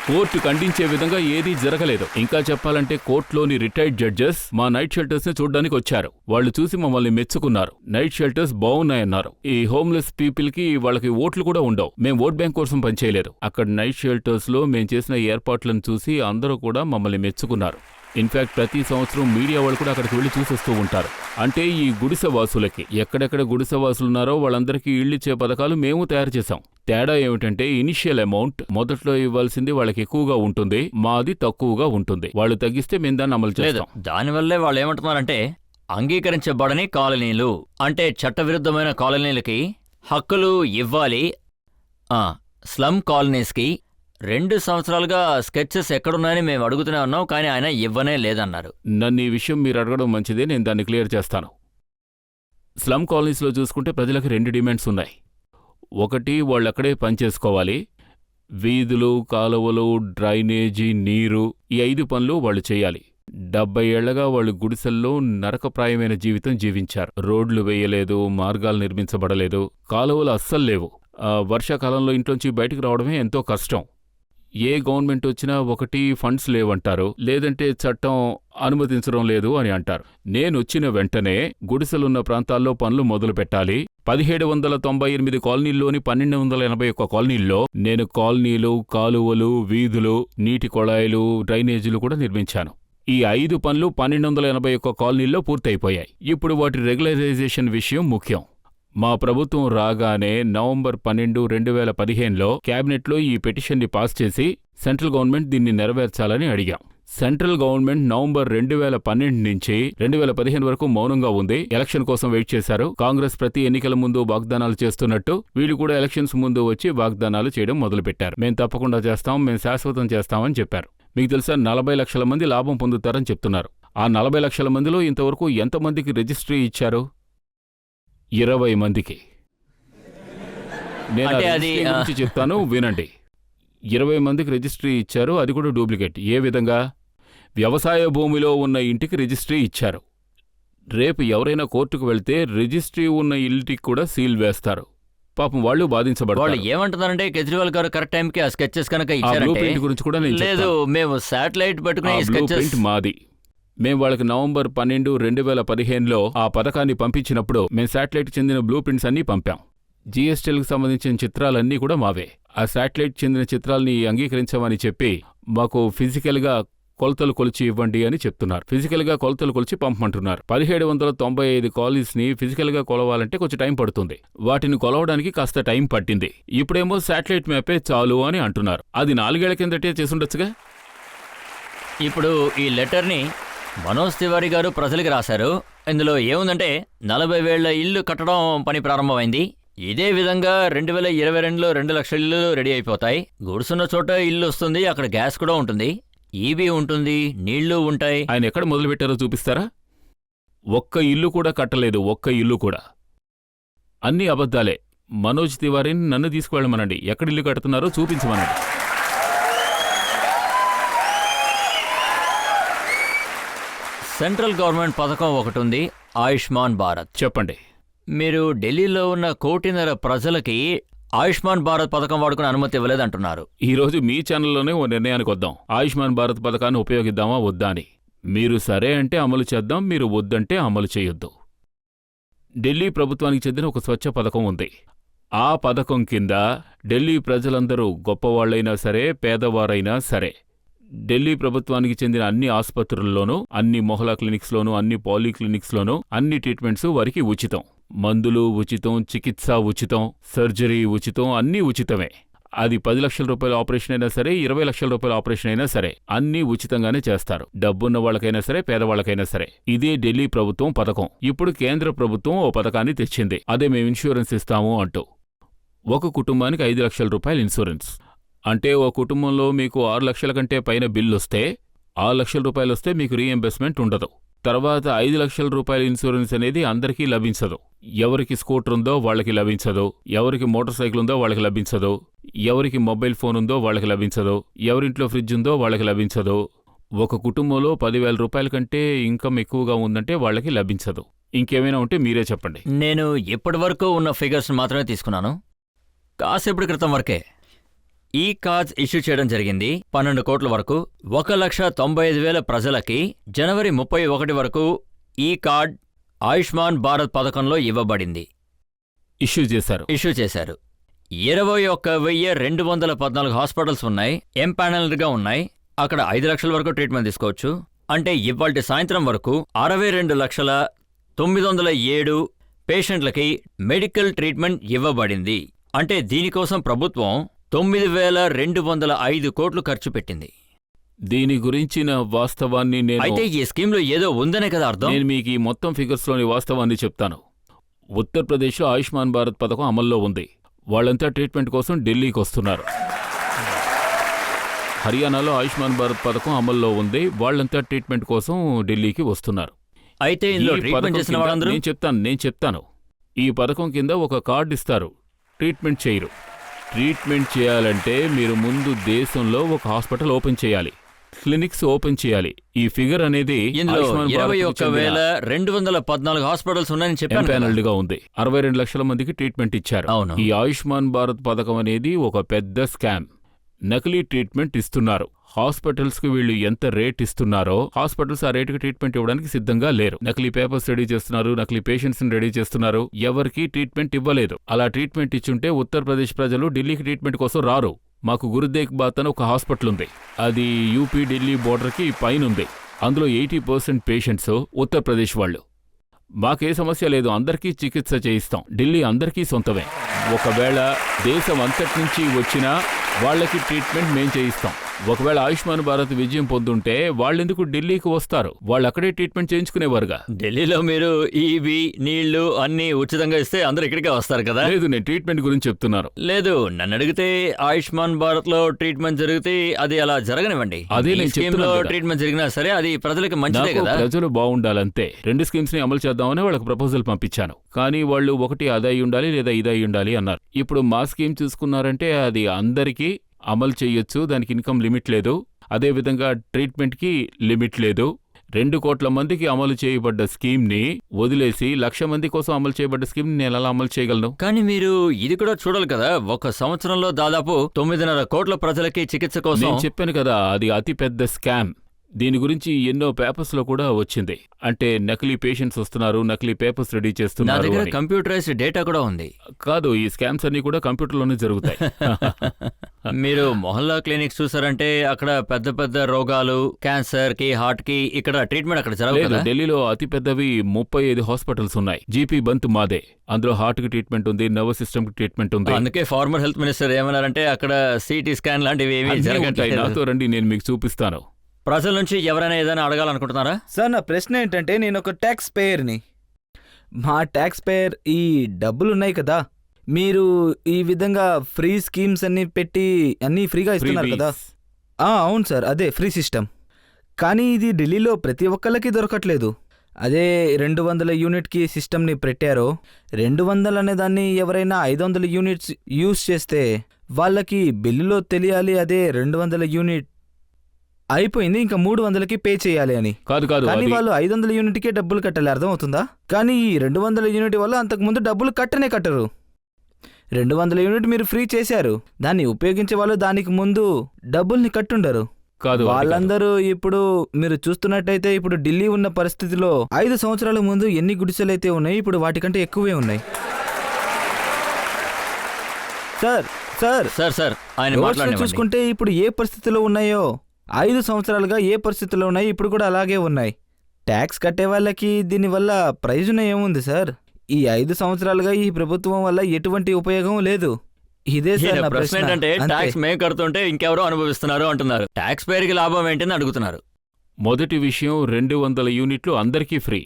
కోర్టు ఖండించే విధంగా ఏదీ జరగలేదు. ఇంకా చెప్పాలంటే కోర్టులోని రిటైర్డ్ జడ్జెస్ మా నైట్ షెల్టర్స్ ని చూడ్డానికి వచ్చారు. వాళ్ళు చూసి మమ్మల్ని మెచ్చుకున్నారు. నైట్ షెల్టర్స్ బాగున్నాయన్నారు. ఈ హోమ్లెస్ పీపుల్ కి వాళ్ళకి ఓట్లు కూడా ఉండవు. మేం ఓట్ బ్యాంక్ కోసం పనిచేయలేదు. అక్కడ నైట్ షెల్టర్స్ లో మేం చేసిన ఏర్పాట్లను చూసి అందరూ కూడా మమ్మల్ని మెచ్చుకున్నారు. ఇన్ఫాక్ట్ ప్రతి సంవత్సరం మీడియా వాళ్ళు కూడా అక్కడికి వెళ్లి చూసొస్తూ ఉంటారు. అంటే ఈ గుడిసెవాసులకి ఎక్కడెక్కడ గుడిసెవాసులున్నారో వాళ్ళందరికీ ఇళ్ళిచ్చే పథకాలు మేము తయారు చేశాం. తేడా ఏమిటంటే ఇనిషియల్ అమౌంట్ మొదట్లో ఇవ్వాల్సింది వాళ్ళకి ఎక్కువగా ఉంటుంది, మాది తక్కువగా ఉంటుంది. వాళ్ళు తగ్గిస్తే మేము దాన్ని అమలు చేస్తాం. దానివల్లే వాళ్ళు ఏమంటున్నారంటే, అంగీకరించబడని కాలనీలు అంటే చట్టవిరుద్ధమైన కాలనీలకి హక్కులు ఇవ్వాలి. స్లమ్ కాలనీస్కి 2 సంవత్సరాలుగా స్కెచెస్ ఎక్కడున్నాయని మేము అడుగుతూనే ఉన్నాం, కానీ ఆయన ఇవ్వనే లేదన్నారు. నన్ను ఈ విషయం మీరు అడగడం మంచిదే, నేను దాన్ని క్లియర్ చేస్తాను. స్లమ్ కాలనీస్లో చూసుకుంటే ప్రజలకు 2 డిమాండ్స్ ఉన్నాయి. ఒకటి, వాళ్ళక్కడే పనిచేసుకోవాలి. వీధులు, కాలువలు, డ్రైనేజీ, నీరు, ఈ 5 పనులు వాళ్ళు చేయాలి. 70 ఏళ్లగా వాళ్ళు గుడిసెల్లో నరకప్రాయమైన జీవితం జీవించారు. రోడ్లు వేయలేదు, మార్గాలు నిర్మించబడలేదు, కాలువలు అస్సలు లేవు. వర్షాకాలంలో ఇంట్లోంచి బయటకు రావడమే ఎంతో కష్టం. ఏ గవర్నమెంట్ వచ్చినా ఒకటి ఫండ్స్ లేవంటారు, లేదంటే చట్టం అనుమతించడం లేదు అని అంటారు. నేనొచ్చిన వెంటనే గుడిసెలున్న ప్రాంతాల్లో పనులు మొదలు పెట్టాలి. 1798 కాలనీల్లోని 1281 కాలనీల్లో నేను కాలనీలు, కాలువలు, వీధులు, నీటి కొళాయిలు, డ్రైనేజీలు కూడా నిర్మించాను. ఈ 5 పనులు 1281 కాలనీల్లో పూర్తయిపోయాయి. ఇప్పుడు వాటి రెగ్యులరైజేషన్ విషయం ముఖ్యం. మా ప్రభుత్వం రాగానే నవంబర్ 12, 2015లో క్యాబినెట్లో ఈ పిటిషన్ని పాస్ చేసి సెంట్రల్ గవర్నమెంట్ దీన్ని నెరవేర్చాలని అడిగాం. సెంట్రల్ గవర్నమెంట్ నవంబర్ 2012 నుంచి 2015 వరకు మౌనంగా ఉంది. ఎలక్షన్ కోసం వెయిట్ చేశారు. కాంగ్రెస్ ప్రతి ఎన్నికల ముందు వాగ్దానాలు చేస్తున్నట్టు వీళ్ళు కూడా ఎలక్షన్స్ ముందు వచ్చి వాగ్దానాలు చేయడం మొదలుపెట్టారు. మేం తప్పకుండా చేస్తాం, మేం శాశ్వతం చేస్తామని చెప్పారు. మీకు తెలుసా, 40 లక్షల మంది లాభం పొందుతారని చెప్తున్నారు. ఆ 40 లక్షల మందిలో ఇంతవరకు ఎంతమందికి రిజిస్ట్రీ ఇచ్చారు? 20 మందికి. నేను గురించి చెప్తాను, వినండి. 20 మందికి రిజిస్ట్రీ ఇచ్చారు, అది కూడా డూప్లికేట్. ఏ విధంగా? వ్యవసాయ భూమిలో ఉన్న ఇంటికి రిజిస్ట్రీ ఇచ్చారు. రేపు ఎవరైనా కోర్టుకు వెళ్తే రిజిస్ట్రీ ఉన్న ఇంటికి కూడా సీల్ వేస్తారు. పాపం వాళ్ళు బాధించబడతారు. వాళ్ళు ఏమంటున్నారంటే, కేజ్రీవాల్ గారు కరెక్ట్ టైంకి ఆ స్కెచెస్ కనుక ఇచ్చారంటే, గురించి కూడా లేదు మేము శాటిలైట్ పెట్టుకునే స్కెచెస్ మాది. మేం వాళ్ళకి నవంబర్ 12, 2015లో ఆ పథకాన్ని పంపించినప్పుడు మేం శాటిలైట్ చెందిన బ్లూ ప్రింట్స్ అన్నీ పంపాం. జీఎస్టీలకు సంబంధించిన చిత్రాలన్నీ కూడా మావే. ఆ శాటిలైట్ చెందిన చిత్రాల్ని అంగీకరించమని చెప్పి మాకు ఫిజికల్గా కొలతలు కొలిచి ఇవ్వండి అని చెప్తున్నారు. ఫిజికల్గా కొలతలు కొలిచి పంపమంటున్నారు. 1795 కాలనీస్ని ఫిజికల్గా కొలవాలంటే కొంచెం టైం పడుతుంది. వాటిని కొలవడానికి కాస్త టైం పట్టింది. ఇప్పుడేమో శాటిలైట్ మ్యాపే చాలు అని అంటున్నారు. అది 4 ఏళ్ల కిందటే చేసుండొచ్చుగా. ఇప్పుడు ఈ లెటర్ని మనోజ్ తివారీ గారు ప్రజలకు రాశారు. ఇందులో ఏముందంటే 40,000 ఇల్లు కట్టడం పని ప్రారంభమైంది. ఇదే విధంగా 2022లో 2 లక్షల ఇల్లు రెడీ అయిపోతాయి. గుడుసున్న చోట ఇల్లు వస్తుంది, అక్కడ గ్యాస్ కూడా ఉంటుంది, ఈబీ ఉంటుంది, నీళ్లు ఉంటాయి. ఆయన ఎక్కడ మొదలుపెట్టారో చూపిస్తారా? ఒక్క ఇల్లు కూడా కట్టలేదు, ఒక్క ఇల్లు కూడా. అన్నీ అబద్ధాలే. మనోజ్ తివారీని నన్ను తీసుకువెళ్ళమనండి, ఎక్కడ ఇల్లు కడుతున్నారో చూపించమనండి. సెంట్రల్ గవర్నమెంట్ పథకం ఒకటి ఉంది, ఆయుష్మాన్ భారత్. చెప్పండి. మీరు ఢిల్లీలో ఉన్న 1.5 కోటి ప్రజలకి ఆయుష్మాన్ భారత్ పథకం వాడుకునే అనుమతి ఇవ్వలేదంటున్నారు. ఈరోజు మీ ఛానల్లోనే ఓ నిర్ణయానికి వద్దాం. ఆయుష్మాన్ భారత్ పథకాన్ని ఉపయోగిద్దామా వద్దా అని. మీరు సరే అంటే అమలు చేద్దాం, మీరు వద్దంటే అమలు చేయొద్దు. ఢిల్లీ ప్రభుత్వానికి చెందిన ఒక స్వచ్ఛ పథకం ఉంది. ఆ పథకం కింద ఢిల్లీ ప్రజలందరూ గొప్పవాళ్లైనా సరే, పేదవారైనా సరే, ఢిల్లీ ప్రభుత్వానికి చెందిన అన్ని ఆసుపత్రుల్లోనూ, అన్ని మొహల్లా క్లినిక్స్లోనూ, అన్ని పాలీక్లినిక్స్లోనూ అన్ని ట్రీట్మెంట్స్ వారికి ఉచితం. మందులు ఉచితం, చికిత్స ఉచితం, సర్జరీ ఉచితం, అన్నీ ఉచితమే. అది 10 లక్షల రూపాయల ఆపరేషన్ అయినా సరే, 20 లక్షల రూపాయల ఆపరేషన్ అయినా సరే, అన్నీ ఉచితంగానే చేస్తారు. డబ్బున్న వాళ్ళకైనా సరే, పేదవాళ్ళకైనా సరే. ఇదే ఢిల్లీ ప్రభుత్వం పథకం. ఇప్పుడు కేంద్ర ప్రభుత్వం ఓ పథకాన్ని తెచ్చింది. అదే మేము ఇన్సూరెన్స్ ఇస్తాము అంటూ. ఒక కుటుంబానికి 5 లక్షల రూపాయల ఇన్సూరెన్స్. అంటే ఓ కుటుంబంలో మీకు 6 లక్షల కంటే పైన బిల్లొస్తే, 6 లక్షల రూపాయలొస్తే మీకు రీఎంబర్స్మెంట్ ఉండదు. తర్వాత 5 లక్షల రూపాయల ఇన్సూరెన్స్ అనేది అందరికీ లభించదు. ఎవరికి స్కూటర్ ఉందో వాళ్ళకి లభించదు, ఎవరికి మోటార్ సైకిల్ ఉందో వాళ్ళకి లభించదు, ఎవరికి మొబైల్ ఫోన్ ఉందో వాళ్ళకి లభించదు, ఎవరింట్లో ఫ్రిడ్జ్ ఉందో వాళ్ళకి లభించదు. ఒక కుటుంబంలో 10,000 రూపాయల కంటే ఇన్కమ్ ఎక్కువగా ఉందంటే వాళ్ళకి లభించదు. ఇంకేమైనా ఉంటే మీరే చెప్పండి. నేను ఇప్పటి వరకు ఉన్న ఫిగర్స్ మాత్రమే తీసుకున్నాను. కాసేపటి క్రితం వరకే ఈ కార్డ్స్ ఇష్యూ చేయడం జరిగింది. 12 కోట్ల వరకు, 1,95,000 ప్రజలకి జనవరి 31 వరకు ఈ కార్డ్ ఆయుష్మాన్ భారత్ పథకంలో ఇవ్వబడింది. ఇష్యూ చేశారు. 21,214 హాస్పిటల్స్ ఉన్నాయి, ఎంపానల్డ్గా ఉన్నాయి. అక్కడ 5 లక్షల వరకు ట్రీట్మెంట్ తీసుకోవచ్చు. అంటే ఇవాల్టి సాయంత్రం వరకు 62,907 పేషెంట్లకి మెడికల్ ట్రీట్మెంట్ ఇవ్వబడింది. అంటే దీనికోసం ప్రభుత్వం 9,205 కోట్లు ఖర్చు పెట్టింది. దీని గురించిన వాస్తవాన్ని అయితే ఈ స్కీమ్లో ఏదో ఉందనే కదా అర్థం. నేను మీకు ఈ మొత్తం ఫిగర్స్లోని వాస్తవాన్ని చెప్తాను. ఉత్తరప్రదేశ్లో ఆయుష్మాన్ భారత్ పథకం అమల్లో ఉంది. వాళ్ళంతా ట్రీట్మెంట్ కోసం ఢిల్లీకి వస్తున్నారు. హర్యానాలో ఆయుష్మాన్ భారత్ పథకం అమల్లో ఉంది. వాళ్ళంతా ట్రీట్మెంట్ కోసం ఢిల్లీకి వస్తున్నారు. అయితే నేను చెప్తాను. ఈ పథకం కింద ఒక కార్డు ఇస్తారు, ట్రీట్మెంట్ చేయరు. ట్రీట్మెంట్ చేయాలంటే మీరు ముందు దేశంలో ఒక హాస్పిటల్ ఓపెన్ చేయాలి, క్లినిక్స్ ఓపెన్ చేయాలి. ఈ ఫిగర్ అనేది 21,214 హాస్పిటల్స్ ఉన్నాయని చెప్పాను. ఎంపానల్డ్గా ఉంది. 62 లక్షల మందికి ట్రీట్మెంట్ ఇచ్చారు. ఈ ఆయుష్మాన్ భారత్ పథకం అనేది ఒక పెద్ద స్కామ్. నకిలీ ట్రీట్మెంట్ ఇస్తున్నారు. హాస్పిటల్స్కి వీళ్ళు ఎంత రేట్ ఇస్తున్నారో హాస్పిటల్స్ ఆ రేటుకి ట్రీట్మెంట్ ఇవ్వడానికి సిద్ధంగా లేరు. నకిలీ పేపర్స్ రెడీ చేస్తున్నారు, నకిలీ పేషెంట్స్ని రెడీ చేస్తున్నారు. ఎవరికి ట్రీట్మెంట్ ఇవ్వలేదు. అలా ట్రీట్మెంట్ ఇచ్చుంటే ఉత్తరప్రదేశ్ ప్రజలు ఢిల్లీకి ట్రీట్మెంట్ కోసం రారు. మాకు గురుదేక్ బాత్ అని ఒక హాస్పిటల్ ఉంది. అది యూపీ ఢిల్లీ బోర్డర్కి పైనుంది. అందులో 80% పేషెంట్స్ ఉత్తరప్రదేశ్ వాళ్ళు. మాకే సమస్య లేదు, అందరికీ చికిత్స చేయిస్తాం. ఢిల్లీ అందరికీ సొంతమే. ఒకవేళ దేశం అంతటి నుంచి వచ్చినా వాళ్ళకి ట్రీట్మెంట్ మేం చేయిస్తాం. ఒకవేళ ఆయుష్మాన్ భారత్ విజయం పొందుంటే వాళ్ళెందుకు ఢిల్లీకి వస్తారు? వాళ్ళు అక్కడే ట్రీట్మెంట్ చేయించుకునేవారుగా. ఢిల్లీలో మీరు ఈబీ, నీళ్లు అన్ని ఉచితంగా ఇస్తే అందరూ ఇక్కడికే వస్తారు కదా. లేదు, నేను ట్రీట్మెంట్ గురించి చెప్తున్నాను. లేదు, నన్ను అడిగితే ఆయుష్మాన్ భారత్ లో ట్రీట్మెంట్ జరిగితే అది అలా జరగనివ్వండి. అదే నేను చెప్తున్నా. ట్రీట్మెంట్ జరిగినా సరే అది ప్రజలకు మంచిదే కదా. ప్రజలు బాగుండాలంతే. 2 స్కీమ్స్ ని అమలు చేద్దామని వాళ్ళకి ప్రపోజల్ పంపించాను. కానీ వాళ్ళు ఒకటి అది అయి ఉండాలి లేదా ఇది అయి ఉండాలి అన్నారు. ఇప్పుడు మా స్కీమ్ చూసుకున్నారంటే అది అందరికీ అమలు చేయొచ్చు. దానికి ఇన్కమ్ లిమిట్ లేదు. అదేవిధంగా ట్రీట్మెంట్కి లిమిట్ లేదు. 2 కోట్ల మందికి అమలు చేయబడ్డ స్కీమ్ని వదిలేసి 1,00,000 మంది కోసం అమలు చేయబడ్డ స్కీమ్ని నేను ఎలా అమలు చేయగలను? కానీ మీరు ఇది కూడా చూడాలి కదా. ఒక సంవత్సరంలో దాదాపు 9.5 కోట్ల ప్రజలకి చికిత్స కోసం. నేను చెప్పాను కదా, అది అతి పెద్ద స్కామ్. దీని గురించి ఎన్నో పేపర్స్లో కూడా వచ్చింది. అంటే నకిలీ పేషెంట్స్ వస్తున్నారు, నకిలీ పేపర్స్ రెడీ నా చేస్తున్నారు దగ్గర అని. కంప్యూటరైజ్డ్ డేటా కూడా ఉంది. కాదు, ఈ స్కామ్స్ అన్ని కూడా కంప్యూటర్లోనే జరుగుతాయి. మీరు మొహల్లా క్లినిక్స్ చూసారంటే అక్కడ పెద్ద పెద్ద రోగాలు, క్యాన్సర్ కి, హార్ట్ కి ఇక్కడ ట్రీట్మెంట్ అక్కడ జరగదు లేదు, కదా? ఢిల్లీలో అతి పెద్దవి 35 హాస్పిటల్స్ ఉన్నాయి. జీపీ బంత్ మాదే. అందులో హార్ట్ కి ట్రీట్మెంట్ ఉంది, నర్వస్ సిస్టమ్ కి ట్రీట్మెంట్ ఉంది. అందుకే ఫార్మర్ హెల్త్ మినిస్టర్ ఏమన్నారంటే అక్కడ సిటీ స్కాన్ లాంటివి ఏమీ అన్నీ ఉంటాయి. జరగట్లేదు. నాతో రండి, నేను మీకు చూపిస్తాను. ప్రజల నుంచి ఎవరైనా ఏదైనా అడగాలనుకుంటున్నారా? సార్ నా ప్రశ్న ఏంటంటే, నేను ఒక ట్యాక్స్ పేయర్ని. మా ట్యాక్స్ పేయర్ ఈ డబ్బులు ఉన్నాయి కదా, మీరు ఈ విధంగా ఫ్రీ స్కీమ్స్ అన్ని పెట్టి అన్నీ ఫ్రీగా ఇస్తున్నారు కదా. అవును సార్, అదే ఫ్రీ సిస్టమ్. కానీ ఇది ఢిల్లీలో ప్రతి ఒక్కళ్ళకి దొరకట్లేదు. అదే 200 యూనిట్కి సిస్టమ్ని పెట్టారో, 200 అనే దాన్ని ఎవరైనా 500 యూనిట్స్ యూజ్ చేస్తే వాళ్ళకి బిల్లులో తెలియాలి అదే 200 యూనిట్ అయిపోయింది, ఇంకా 300కి పే చేయాలి అని. కాదు, కానీ అది- వాళ్ళు 500 యూనిట్కే డబ్బులు కట్టాలి, అర్థం అవుతుందా? కానీ ఈ 200 యూనిట్ వల్ల అంతకుముందు డబ్బులు కట్టరు. 200 యూనిట్ మీరు ఫ్రీ చేశారు, దాన్ని ఉపయోగించే వాళ్ళు దానికి ముందు డబ్బుల్ని కట్టుండరు. కాదు, అది కాదు. వాళ్ళందరూ ఇప్పుడు మీరు చూస్తున్నట్టయితే ఇప్పుడు ఢిల్లీ ఉన్న పరిస్థితిలో 5 సంవత్సరాల ముందు ఎన్ని గుడిసెలైతే ఉన్నాయి, ఇప్పుడు వాటికంటే ఎక్కువే ఉన్నాయి. సార్ సార్ సార్ సార్ ఆయన రోడ్స్లో మాట్లాడండి. చూసుకుంటే ఇప్పుడు ఏ పరిస్థితిలో ఉన్నాయో 5 సంవత్సరాలుగా ఏ పరిస్థితిలో ఉన్నాయి, ఇప్పుడు కూడా అలాగే ఉన్నాయి. ట్యాక్స్ కట్టే వాళ్ళకి దీనివల్ల ప్రయోజనం ఏముంది సార్? ఈ 5 సంవత్సరాలుగా ఈ ప్రభుత్వం వల్ల ఎటువంటి ఉపయోగం లేదు. ఇదే సార్ నా ప్రశ్న ఏంటంటే అంతే. ట్యాక్స్ మేము కడుతుంటే ఇంకెవరో అనుభవిస్తున్నారు అంటున్నారు. ట్యాక్స్ పేరుకి లాభం ఏంటని అడుగుతున్నారు. మొదటి విషయం, 200 యూనిట్లు అందరికీ ఫ్రీ.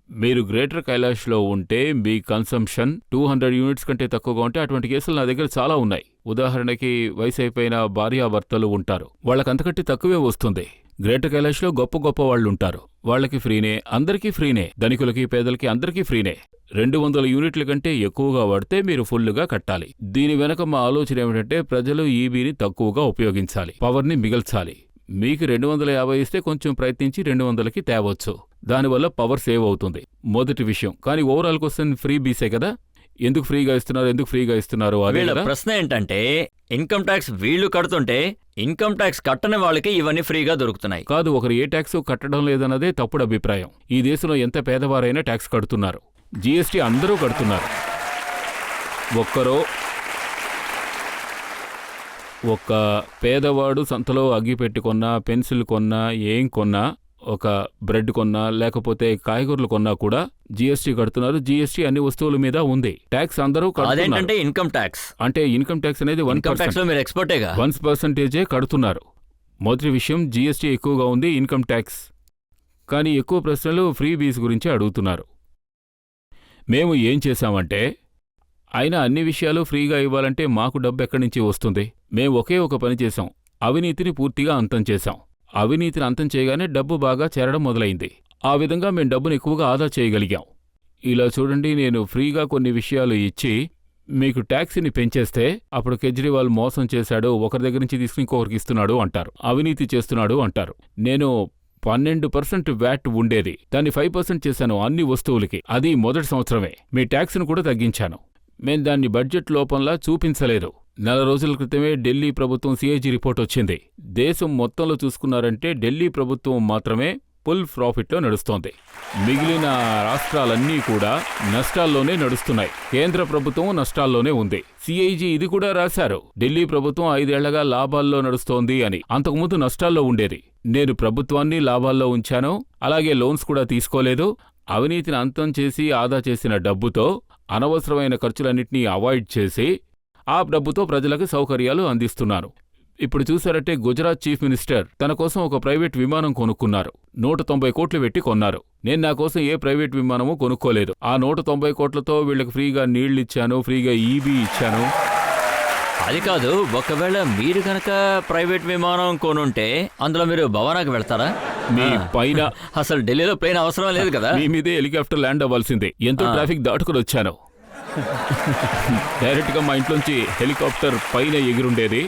మీరు గ్రేటర్ కైలాష్లో ఉంటే మీ కన్సంప్షన్ 200 యూనిట్స్ కంటే తక్కువగా ఉంటే అటువంటి కేసులు నా దగ్గర చాలా ఉన్నాయి. ఉదాహరణకి వయసు అయిపోయిన భార్యాభర్తలు ఉంటారు, వాళ్ళకంతకంటే తక్కువే వస్తుంది. గ్రేటర్ కైలాష్లో గొప్ప గొప్ప వాళ్ళు ఉంటారు, వాళ్ళకి ఫ్రీనే, అందరికీ ఫ్రీనే, ధనికులకి పేదలకి అందరికీ ఫ్రీనే. 200 యూనిట్ల కంటే ఎక్కువగా వాడితే మీరు ఫుల్లుగా కట్టాలి. దీని వెనక మా ఆలోచన ఏమిటంటే ప్రజలు ఈబీని తక్కువగా ఉపయోగించాలి, పవర్ని మిగల్చాలి. మీకు 250 ఇస్తే కొంచెం ప్రయత్నించి 200కి తేవచ్చు, దానివల్ల పవర్ సేవ్ అవుతుంది. మొదటి విషయం. కానీ ఓవరాల్ క్వశ్చన్ ఫ్రీ బీసే కదా, ఎందుకు ఫ్రీగా ఇస్తున్నారు అదే వీళ్ళ కదా. ప్రశ్న ఏంటంటే ఇన్కమ్ ట్యాక్స్ వీళ్ళు కడుతుంటే ఇన్కమ్ ట్యాక్స్ కట్టని వాళ్ళకి ఇవన్నీ ఫ్రీగా దొరుకుతున్నాయి. కాదు, ఒకరు ఏ ట్యాక్స్ కట్టడం లేదన్నదే తప్పుడు అభిప్రాయం. ఈ దేశంలో ఎంత పేదవారైనా ట్యాక్స్ కడుతున్నారు, జీఎస్టీ అందరూ కడుతున్నారు. ఒక్క పేదవాడు సంతలో అగ్గి పెట్టుకొన్నా, పెన్సిల్ కొన్నా, ఏం కొన్నా, ఒక బ్రెడ్ కొన్నా, లేకపోతే కాయగూరలు కొన్నా కూడా జీఎస్టీ కడుతున్నారు. జీఎస్టీ అన్ని వస్తువుల మీద ఉంది. ట్యాక్స్ అందరూ కడుతున్నారు. అదేంటంటే ఇన్కమ్ ట్యాక్స్. అంటే ఇన్కమ్ ట్యాక్స్ అనేది ఇన్కమ్ ట్యాక్స్ లో మీరు ఎక్స్పర్టేగా. 1% కడుతున్నారు. మొదటి విషయం, జీఎస్టీ ఎక్కువగా ఉంది, ఇన్కమ్ ట్యాక్స్. కానీ ఎక్కువ ప్రశ్నలు ఫ్రీ బీస్ గురించి అడుగుతున్నారు. మేము ఏం చేశామంటే, అయినా అన్ని విషయాలు ఫ్రీగా ఇవ్వాలంటే మాకు డబ్బు ఎక్కడి నుంచి వస్తుంది? మేము ఒకే ఒక పని చేశాం, అవినీతిని పూర్తిగా అంతం చేశాం. అవినీతిని అంతం చేయగానే డబ్బు బాగా చేరడం మొదలైంది. ఆ విధంగా మేం డబ్బును ఎక్కువగా ఆదా చేయగలిగాం. ఇలా చూడండి, నేను ఫ్రీగా కొన్ని విషయాలు ఇచ్చి మీకు ట్యాక్సీని పెంచేస్తే అప్పుడు కేజ్రీవాల్ మోసం చేశాడు, ఒకరి దగ్గర నుంచి తీసుకుని ఇంకొకరికి ఇస్తున్నాడు అంటారు, అవినీతి చేస్తున్నాడు అంటారు. నేను 12% వ్యాట్ ఉండేది, దాన్ని 5% చేశాను అన్ని వస్తువులకి. అది మొదటి సంవత్సరమే. మీ ట్యాక్స్ను కూడా తగ్గించాను. మేం దాన్ని బడ్జెట్ లోపంలా చూపించలేదు. 4 రోజుల క్రితమే ఢిల్లీ ప్రభుత్వం సిఐజీ రిపోర్ట్ వచ్చింది. దేశం మొత్తంలో చూసుకున్నారంటే ఢిల్లీ ప్రభుత్వం మాత్రమే ఫుల్ ప్రాఫిట్లో నడుస్తోంది. మిగిలిన రాష్ట్రాలన్నీ కూడా నష్టాల్లోనే నడుస్తున్నాయి. కేంద్ర ప్రభుత్వం నష్టాల్లోనే ఉంది. సిఐజీ ఇది కూడా రాశారు, ఢిల్లీ ప్రభుత్వం 5 ఏళ్లగా లాభాల్లో నడుస్తోంది అని. అంతకుముందు నష్టాల్లో ఉండేది. నేను ప్రభుత్వాన్ని లాభాల్లో ఉంచాను, అలాగే లోన్స్ కూడా తీసుకోలేదు. అవినీతిని అంతం చేసి ఆదా చేసిన డబ్బుతో అనవసరమైన ఖర్చులన్నింటినీ అవాయిడ్ చేసి ఆ డబ్బుతో ప్రజలకు సౌకర్యాలు అందిస్తున్నాను. ఇప్పుడు చూశారంటే గుజరాత్ చీఫ్ మినిస్టర్ తన కోసం ఒక ప్రైవేట్ విమానం కొనుక్కున్నారు. 190 కోట్లు పెట్టి కొన్నారు. నేను నా కోసం ఏ ప్రైవేట్ విమానమూ కొనుక్కోలేదు. ఆ 190 కోట్లతో వీళ్ళకి ఫ్రీగా నీళ్లిచ్చాను, ఫ్రీగా ఈబీ ఇచ్చాను. అది కాదు, ఒకవేళ మీరు కనుక ప్రైవేట్ విమానం కొనుంటే అందులో మీరు భవానాకి వెళ్తారా? మీ పైన అసలు ఢిల్లీలో ప్లేన్ అవసరం లేదు కదా. మీ మీదే హెలికాప్టర్ ల్యాండ్ అవ్వాల్సిందే. ఎంతో ట్రాఫిక్ దాటుకుని వచ్చాను. డైరెక్ట్గా మా ఇంట్లోంచి హెలికాప్టర్ పైన ఎగిరుండేది,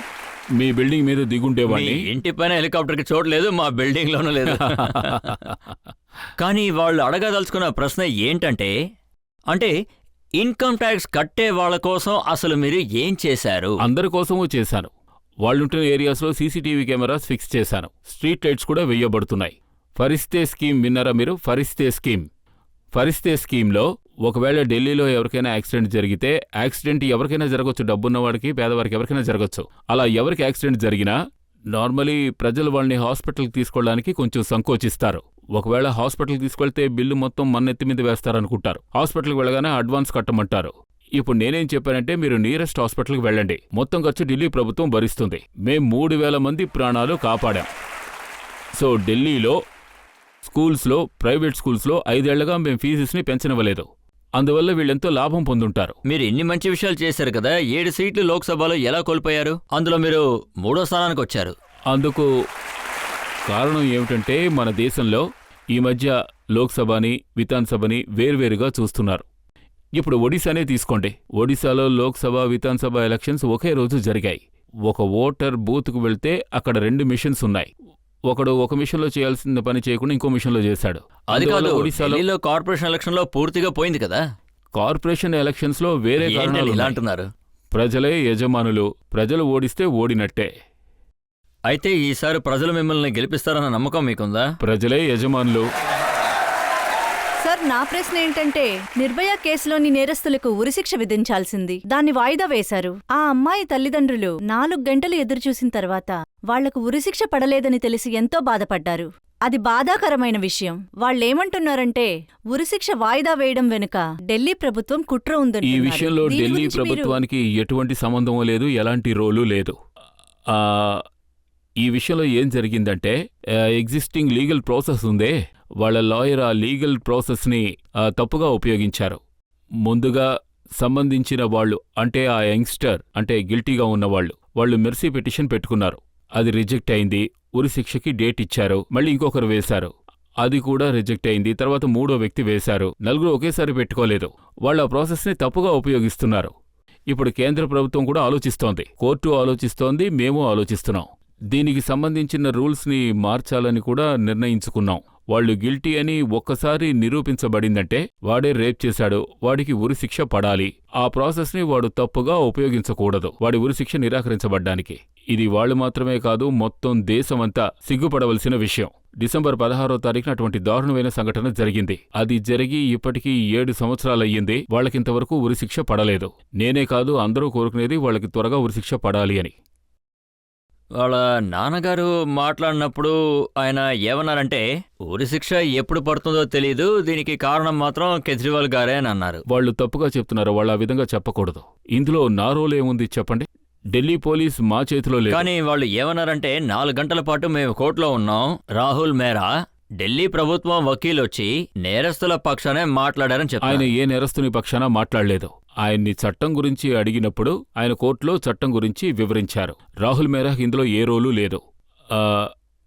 మీ బిల్డింగ్ మీద మీ దిగుండేవాడిని. ఇంటి పైన హెలికాప్టర్కి చోటు లేదు, మా బిల్డింగ్ లోనూ లేదు. కానీ వాళ్ళు అడగదలుచుకున్న ప్రశ్న ఏంటంటే, అంటే ఇన్కమ్ ట్యాక్స్ కట్టే వాళ్ళ కోసం అసలు మీరు ఏం చేశారు? అందరి కోసమూ చేశాను. వాళ్ళుంటున్న ఏరియాస్లో సీసీటీవీ కెమెరాస్ ఫిక్స్ చేశాను. స్ట్రీట్ లైట్స్ కూడా వెయ్యబడుతున్నాయి. ఫరిస్తే స్కీమ్ విన్నారా మీరు? ఫరిస్తే స్కీమ్లో ఒకవేళ ఢిల్లీలో ఎవరికైనా యాక్సిడెంట్ జరిగితే, యాక్సిడెంట్ ఎవరికైనా జరగచ్చు, డబ్బున్నవాడికి పేదవారికి ఎవరికైనా జరగచ్చు. అలా ఎవరికి యాక్సిడెంట్ జరిగినా నార్మలీ ప్రజలు వాళ్ళని హాస్పిటల్కి తీసుకెళ్ళడానికి కొంచెం సంకోచిస్తారు. ఒకవేళ హాస్పిటల్కి తీసుకెళ్తే బిల్లు మొత్తం మన్నెత్తి మీద వేస్తారనుకుంటారు. హాస్పిటల్కి వెళ్ళగానే అడ్వాన్స్ కట్టమంటారు. ఇప్పుడు నేనేం చెప్పానంటే, మీరు నియరెస్ట్ హాస్పిటల్కి వెళ్ళండి, మొత్తం ఖర్చు ఢిల్లీ ప్రభుత్వం భరిస్తుంది. మేం 3000 మంది ప్రాణాలు కాపాడాం. సో ఢిల్లీలో స్కూల్స్లో, ప్రైవేట్ స్కూల్స్లో 5 ఏళ్లుగా మేం ఫీజుస్ని పెంచనివ్వలేదు. అందువల్ల వీళ్ళెంతో లాభం పొందుంటారు. మీరు ఇన్ని మంచి విషయాలు చేశారు కదా, 7 సీట్లు లోక్సభలో ఎలా కోల్పోయారు? అందులో మీరు 3వ స్థానానికి వచ్చారు. అందుకు కారణం ఏమిటంటే, మన దేశంలో ఈ మధ్య లోక్సభని, విధాన్సభని వేర్వేరుగా చూస్తున్నారు. ఇప్పుడు ఒడిశానే తీసుకోండి. ఒడిశాలో లోక్సభ, విధాన్సభ ఎలక్షన్స్ ఒకే రోజు జరిగాయి. ఒక ఓటర్ బూత్కు వెళ్తే అక్కడ 2 మిషన్స్ ఉన్నాయి. ఒకడు ఒక మిషన్లో చేయాల్సిన పని చేయకుండా ఇంకో మిషన్లో చేశాడు. అది కాదు, ఒడిశాలో ఢిల్లీలో కార్పొరేషన్ ఎలక్షన్లో పూర్తిగా పోయింది కదా. కార్పొరేషన్ ఎలక్షన్స్లో వేరే ఏంటండి కారణాలు ఇలా ఉన్నాయి. అంటున్నారు? ప్రజలే యజమానులు. ప్రజలు ఓడిస్తే ఓడినట్టే. అయితే ఈసారి ప్రజలు మిమ్మల్ని గెలిపిస్తారన్న నమ్మకం మీకుందా? ప్రజలే యజమానులు. సార్, నా ప్రశ్న ఏంటంటే, నిర్భయ కేసులోని నేరస్తులకు ఉరిశిక్ష విధించాల్సింది, దాన్ని వాయిదా వేశారు. ఆ అమ్మాయి తల్లిదండ్రులు 4 గంటలు ఎదురుచూసిన తర్వాత వాళ్లకు ఉరిశిక్ష పడలేదని తెలిసి ఎంతో బాధపడ్డారు. అది బాధాకరమైన విషయం. వాళ్ళేమంటున్నారంటే, ఉరిశిక్ష వాయిదా వేయడం వెనుక ఢిల్లీ ప్రభుత్వం కుట్ర ఈ ఉందంటున్నారు. విషయంలో దీని ఢిల్లీ గురించి మీరు- ప్రభుత్వానికి ఎటువంటి సంబంధం లేదు, ఎలాంటి రోలు లేదు. ఈ విషయంలో ఏం జరిగిందంటే, ఎగ్జిస్టింగ్ లీగల్ ప్రాసెస్ ఉందే, వాళ్ళ లాయర్ ఆ లీగల్ ప్రాసెస్ని తప్పుగా ఉపయోగించారు. ముందుగా సంబంధించిన వాళ్ళు, అంటే ఆ యంగ్స్టర్, అంటే గిల్టీగా ఉన్నవాళ్ళు, వాళ్ళు మెర్సీ పిటిషన్ పెట్టుకున్నారు. అది రిజెక్ట్ అయింది. ఉరిశిక్షకి డేట్ ఇచ్చారు. మళ్ళీ ఇంకొకరు వేశారు. అది కూడా రిజెక్ట్ అయింది. తర్వాత 3వ వ్యక్తి వేశారు. 4 ఒకేసారి పెట్టుకోలేదు. వాళ్ళు ఆ ప్రాసెస్ని తప్పుగా ఉపయోగిస్తున్నారు. ఇప్పుడు కేంద్ర ప్రభుత్వం కూడా ఆలోచిస్తోంది, కోర్టు ఆలోచిస్తోంది, మేము ఆలోచిస్తున్నాం. దీనికి సంబంధించిన రూల్స్ని మార్చాలని కూడా నిర్ణయించుకున్నాం. వాళ్ళు గిల్టీ అని ఒక్కసారి నిరూపించబడిందంటే, వాడే రేప్ చేశాడు, వాడికి ఉరిశిక్ష పడాలి. ఆ ప్రాసెస్ని వాడు తప్పుగా ఉపయోగించకూడదు, వాడి ఉరిశిక్ష నిరాకరించబడ్డానికి. ఇది వాళ్ళు మాత్రమే కాదు, మొత్తం దేశమంతా సిగ్గుపడవలసిన విషయం. డిసెంబర్ 16వ తారీఖున అటువంటి దారుణమైన సంఘటన జరిగింది. అది జరిగి ఇప్పటికీ 7 సంవత్సరాలయ్యింది. వాళ్ళకింతవరకు ఉరిశిక్ష పడలేదు. నేనే కాదు, అందరూ కోరుకునేది వాళ్ళకి త్వరగా ఉరిశిక్ష పడాలి అని. వాళ్ళ నాన్నగారు మాట్లాడినప్పుడు ఆయన ఏమన్నారంటే, ఉరిశిక్ష ఎప్పుడు పడుతుందో తెలీదు, దీనికి కారణం మాత్రం కేజ్రీవాల్ గారే అని అన్నారు. వాళ్ళు తప్పుగా చెప్తున్నారు. వాళ్ళు ఆ విధంగా చెప్పకూడదు. ఇందులో నా రోల్ ఏముంది చెప్పండి? ఢిల్లీ పోలీస్ మా చేతిలో లేదు. కానీ వాళ్ళు ఏమన్నారంటే, 4 గంటల పాటు మేము కోర్టులో ఉన్నాం, రాహుల్ మేరా ఢిల్లీ ప్రభుత్వం వకీలొచ్చి నేరస్తుల పక్షానే మాట్లాడారని చెప్పారు. ఆయన ఏ నేరస్తుని పక్షాన మాట్లాడలేదు. ఆయన్ని చట్టం గురించి అడిగినప్పుడు ఆయన కోర్టులో చట్టం గురించి వివరించారు. రాహుల్ మేరాకి ఇందులో ఏ రోలు లేదు.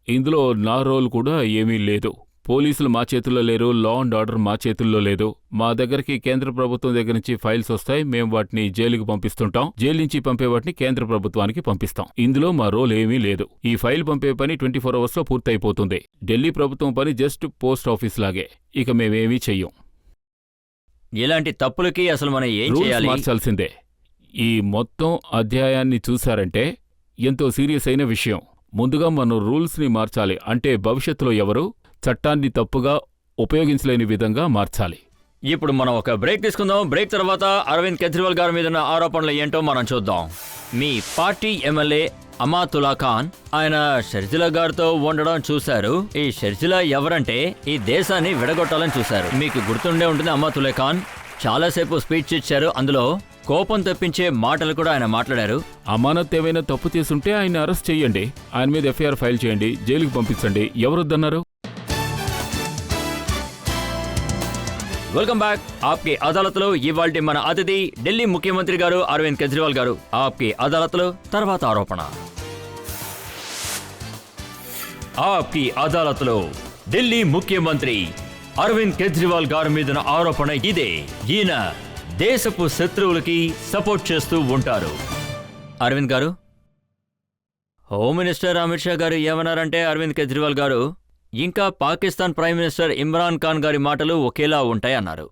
ఇందులో నా రోల్ కూడా ఏమీ లేదు. పోలీసులు మా చేతుల్లో లేరు, లా అండ్ ఆర్డర్ మా చేతుల్లో లేదు. మా దగ్గరికి కేంద్ర ప్రభుత్వం దగ్గర నుంచి ఫైల్స్ వస్తాయి, మేము వాటిని జైలుకి పంపిస్తుంటాం. జైలు నుంచి పంపే వాటిని కేంద్ర ప్రభుత్వానికి పంపిస్తాం. ఇందులో మా రోల్ ఏమీ లేదు. ఈ ఫైల్ పంపే పని 24 అవర్స్లో పూర్తయిపోతుంది. ఢిల్లీ ప్రభుత్వం పని జస్ట్ పోస్ట్ ఆఫీస్ లాగే. ఇక మేమేమీ చెయ్యం. ఇలాంటి తప్పులకి అసలు మనం ఏం రూల్స్ చేయాలి? మార్చాల్సిందే. ఈ మొత్తం అధ్యాయాన్ని చూశారంటే ఎంతో సీరియస్ అయిన విషయం. ముందుగా మనం రూల్స్ని మార్చాలి. అంటే భవిష్యత్తులో ఎవరు చట్టాన్ని తప్పుగా ఉపయోగించలేని విధంగా మార్చాలి. ఇప్పుడు మనం ఒక బ్రేక్ తీసుకుందాం. బ్రేక్ తర్వాత అరవింద్ కేజ్రీవాల్ గారి మీద ఉన్న ఆరోపణలు ఏంటో మనం చూద్దాం. మీ పార్టీ ఎమ్మెల్యే అమాతుల్లా ఖాన్, ఆయన షర్జిలా గారితో ఉండడం చూశారు. ఈ షర్జిలా ఎవరంటే, ఈ దేశాన్ని విడగొట్టాలని చూశారు. మీకు గుర్తుండే ఉంటుంది, అమాతుల్లా ఖాన్ చాలాసేపు స్పీచ్ ఇచ్చారు. అందులో కోపం తెప్పించే మాటలు కూడా ఆయన మాట్లాడారు. అమానత్ ఏమైనా తప్పు చేసుంటే ఆయన అరెస్ట్ చేయండి, ఆయన మీద ఎఫ్ఐఆర్ ఫైల్ చేయండి, జైలుకి పంపించండి. ఎవరొద్దన్నారు? Welcome back. ఆప్కి అదాలత్లో ఇవాల్టి మన అతిథి ఢిల్లీ ముఖ్యమంత్రి గారు అరవింద్ కేజ్రీవాల్ గారు. ఆప్కి అదాలత్లో తర్వాత ఆరోపణ. ఆప్కి అదాలత్లో ఢిల్లీ ముఖ్యమంత్రి అరవింద్ కేజ్రీవాల్ గారి మీద ఆరోపణ ఇదే. ఈయన దేశపు శత్రువులకి సపోర్ట్ చేస్తూ ఉంటారు. అరవింద్ గారు, హోమ్ మినిస్టర్ అమిత్ షా గారు ఏమన్నారంటే, అరవింద్ కేజ్రీవాల్ గారు ఇంకా పాకిస్తాన్ ప్రైమ్ మినిస్టర్ ఇమ్రాన్ ఖాన్ గారి మాటలు ఒకేలా ఉంటాయన్నారు.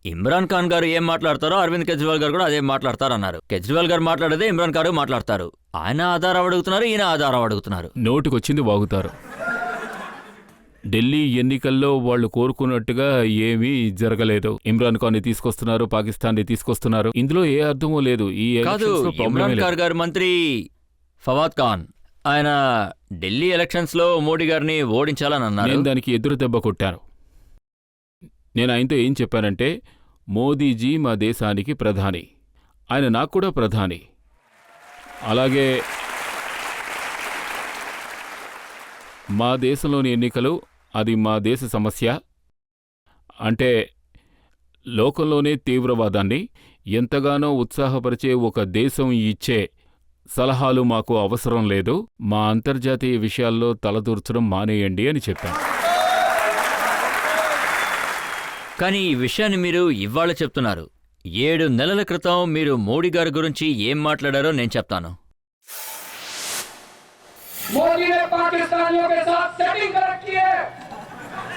ఇమ్రాన్ ఖాన్ గారు ఏం మాట్లాడతారో అరవింద్ కేజ్రీవాల్ గారు కూడా అదే మాట్లాడతారు అన్నారు. కేజ్రీవాల్ గారు మాట్లాడేదే ఇమ్రాన్ గారు మాట్లాడతారు. ఆయన ఆధారం అడుగుతున్నారు, ఈయన ఆధారం అడుగుతున్నారు. నోటికొచ్చింది వాగుతారు. ఢిల్లీ ఎన్నికల్లో వాళ్ళు కోరుకున్నట్టుగా ఏమీ జరగలేదు. ఇమ్రాన్ ఖాన్ ని తీసుకొస్తున్నారు, పాకిస్తాన్ ని తీసుకొస్తున్నారు. ఇందులో ఏ అర్థమూ లేదు. ఈ కాదు, ఎలక్షన్స్ లో ప్రాబ్లమే ఇమ్రాన్ లేదు. ఖాన్ గారి మంత్రి ఫవాద్ ఖాన్ ఆయన ఢిల్లీ ఎలక్షన్స్ లో మోడీ గారిని ఓడించాలని అన్నారు. నేను దానికి ఎదురు దెబ్బ కొట్టాను. నేను ఆయనతో ఏం చెప్పానంటే, మోదీజీ మా దేశానికి ప్రధాని, ఆయన నాకు కూడా ప్రధాని. అలాగే మా దేశంలోని ఎన్నికలు అది మా దేశ సమస్య. అంటే లోకంలోనే తీవ్రవాదాన్ని ఎంతగానో ఉత్సాహపరిచే ఒక దేశం ఇచ్చే సలహాలు మాకు అవసరం లేదు. మా అంతర్జాతీయ విషయాల్లో తలదూర్చడం మానేయండి అని చెప్పాను. కానీ ఈ విషయాన్ని మీరు ఇవాళ చెప్తున్నారు. 7 నెలల క్రితం మీరు మోడీ గారి గురించి ఏం మాట్లాడారో నేను చెప్తాను. मोदी ने पाकिस्तानियों के साथ सेटिंग कर रखी है,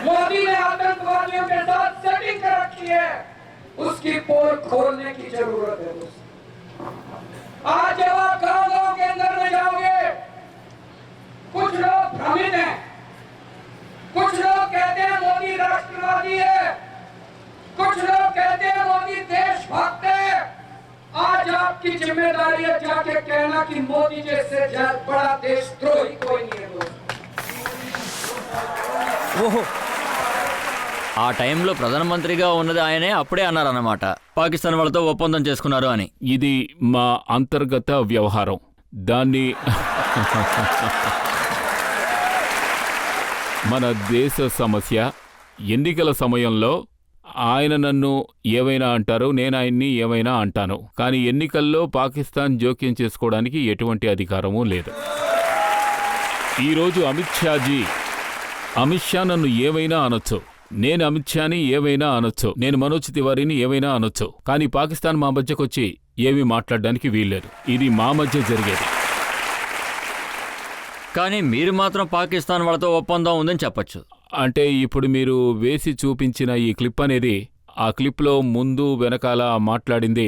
मोदी ने आतंकवादियों के साथ सेटिंग कर रखी है, उसकी पोल खोलने की जरूरत है। आज जब आप गांव के अंदर में जाओगे, कुछ लोग भ्रमित हैं, कुछ लोग कहते हैं मोदी राष्ट्रवादी है, कुछ लोग कहते हैं मोदी देशभक्त है। आज आपकी जिम्मेदारी है जाके कहना कि मोदी जैसे बड़ा देशद्रोही कोई नहीं है दोस्त। ఆ టైంలో ప్రధానమంత్రిగా ఉన్నది ఆయనే, అప్పుడే అన్నారన్నమాట పాకిస్తాన్ వాళ్ళతో ఒప్పందం చేసుకున్నారు అని. ఇది మా అంతర్గత వ్యవహారం. దాన్ని మన దేశ సమస్య. ఎన్నికల సమయంలో ఆయన నన్ను ఏవైనా అంటారు, నేను ఆయన్ని ఏమైనా అంటాను. కానీ ఎన్నికల్లో పాకిస్తాన్ జోక్యం చేసుకోవడానికి ఎటువంటి అధికారమూ లేదు. ఈరోజు అమిత్ షా నన్ను ఏవైనా అనొచ్చు, నేను అమిత్ షాని ఏవైనా అనొచ్చు, నేను మనోజ్ తివారీని ఏవైనా అనొచ్చు. కానీ పాకిస్తాన్ మా మధ్యకొచ్చి ఏమీ మాట్లాడడానికి వీల్లేదు. ఇది మా మధ్య జరిగేది. కానీ మీరు మాత్రం పాకిస్తాన్ వాళ్ళతో ఒప్పందం ఉందని చెప్పొచ్చు. అంటే ఇప్పుడు మీరు వేసి చూపించిన ఈ క్లిప్ అనేది, ఆ క్లిప్లో ముందు వెనకాల మాట్లాడింది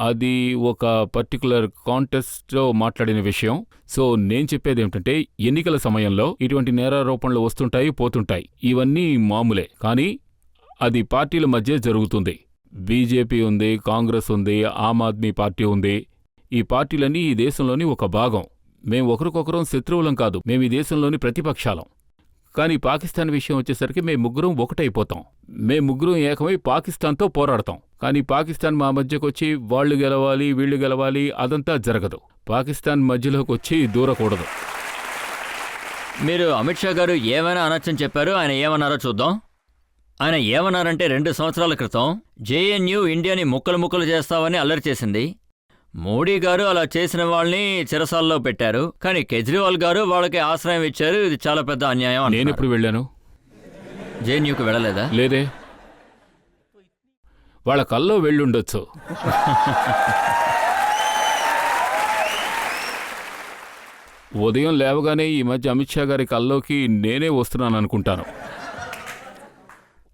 అది ఒక పర్టికులర్ కాంటెస్ట్లో మాట్లాడిన విషయం. సో నేను చెప్పేది ఏమిటంటే, ఎన్నికల సమయంలో ఇటువంటి నేరారోపణలు వస్తుంటాయి, పోతుంటాయి. ఇవన్నీ మామూలే. కానీ అది పార్టీల మధ్య జరుగుతుంది. బీజేపీ ఉంది, కాంగ్రెస్ ఉంది, ఆమ్ ఆద్మీ పార్టీ ఉంది. ఈ పార్టీలన్నీ ఈ దేశంలోని ఒక భాగం. మేం ఒకరికొకరం శత్రువులం కాదు, మేము ఈ దేశంలోని ప్రతిపక్షాలం. కానీ పాకిస్తాన్ విషయం వచ్చేసరికి మేము ముగ్గురం ఒకటైపోతాం. మేము ముగ్గురం ఏకమై పాకిస్తాన్తో పోరాడతాం. కానీ పాకిస్తాన్ మా మధ్యకొచ్చి వాళ్ళు గెలవాలి, వీళ్ళు గెలవాలి, అదంతా జరగదు. పాకిస్తాన్ మధ్యలోకి వచ్చి దూరకూడదు. మీరు అమిత్ షా గారు ఏమైనా అనొచ్చని చెప్పారు. ఆయన ఏమన్నారో చూద్దాం. ఆయన ఏమన్నారంటే, 2 సంవత్సరాల క్రితం జేఎన్యూ ఇండియాని ముక్కలు ముక్కలు చేస్తామని అల్లరి చేసింది. మోడీ గారు అలా చేసిన వాళ్ళని చెరసాల్లో పెట్టారు. కానీ కేజ్రీవాల్ గారు వాళ్ళకి ఆశ్రయం ఇచ్చారు. ఇది చాలా పెద్ద అన్యాయం. నేనెప్పుడు వెళ్ళాను? జేఎన్యూకి వెళ్ళలేదా? లేదే. వాళ్ళ కల్లో వెళ్ళుండొచ్చు. ఉదయం లేవగానే ఈ మధ్య అమిత్ షా గారి కల్లోకి నేనే వస్తున్నాను అనుకుంటాను.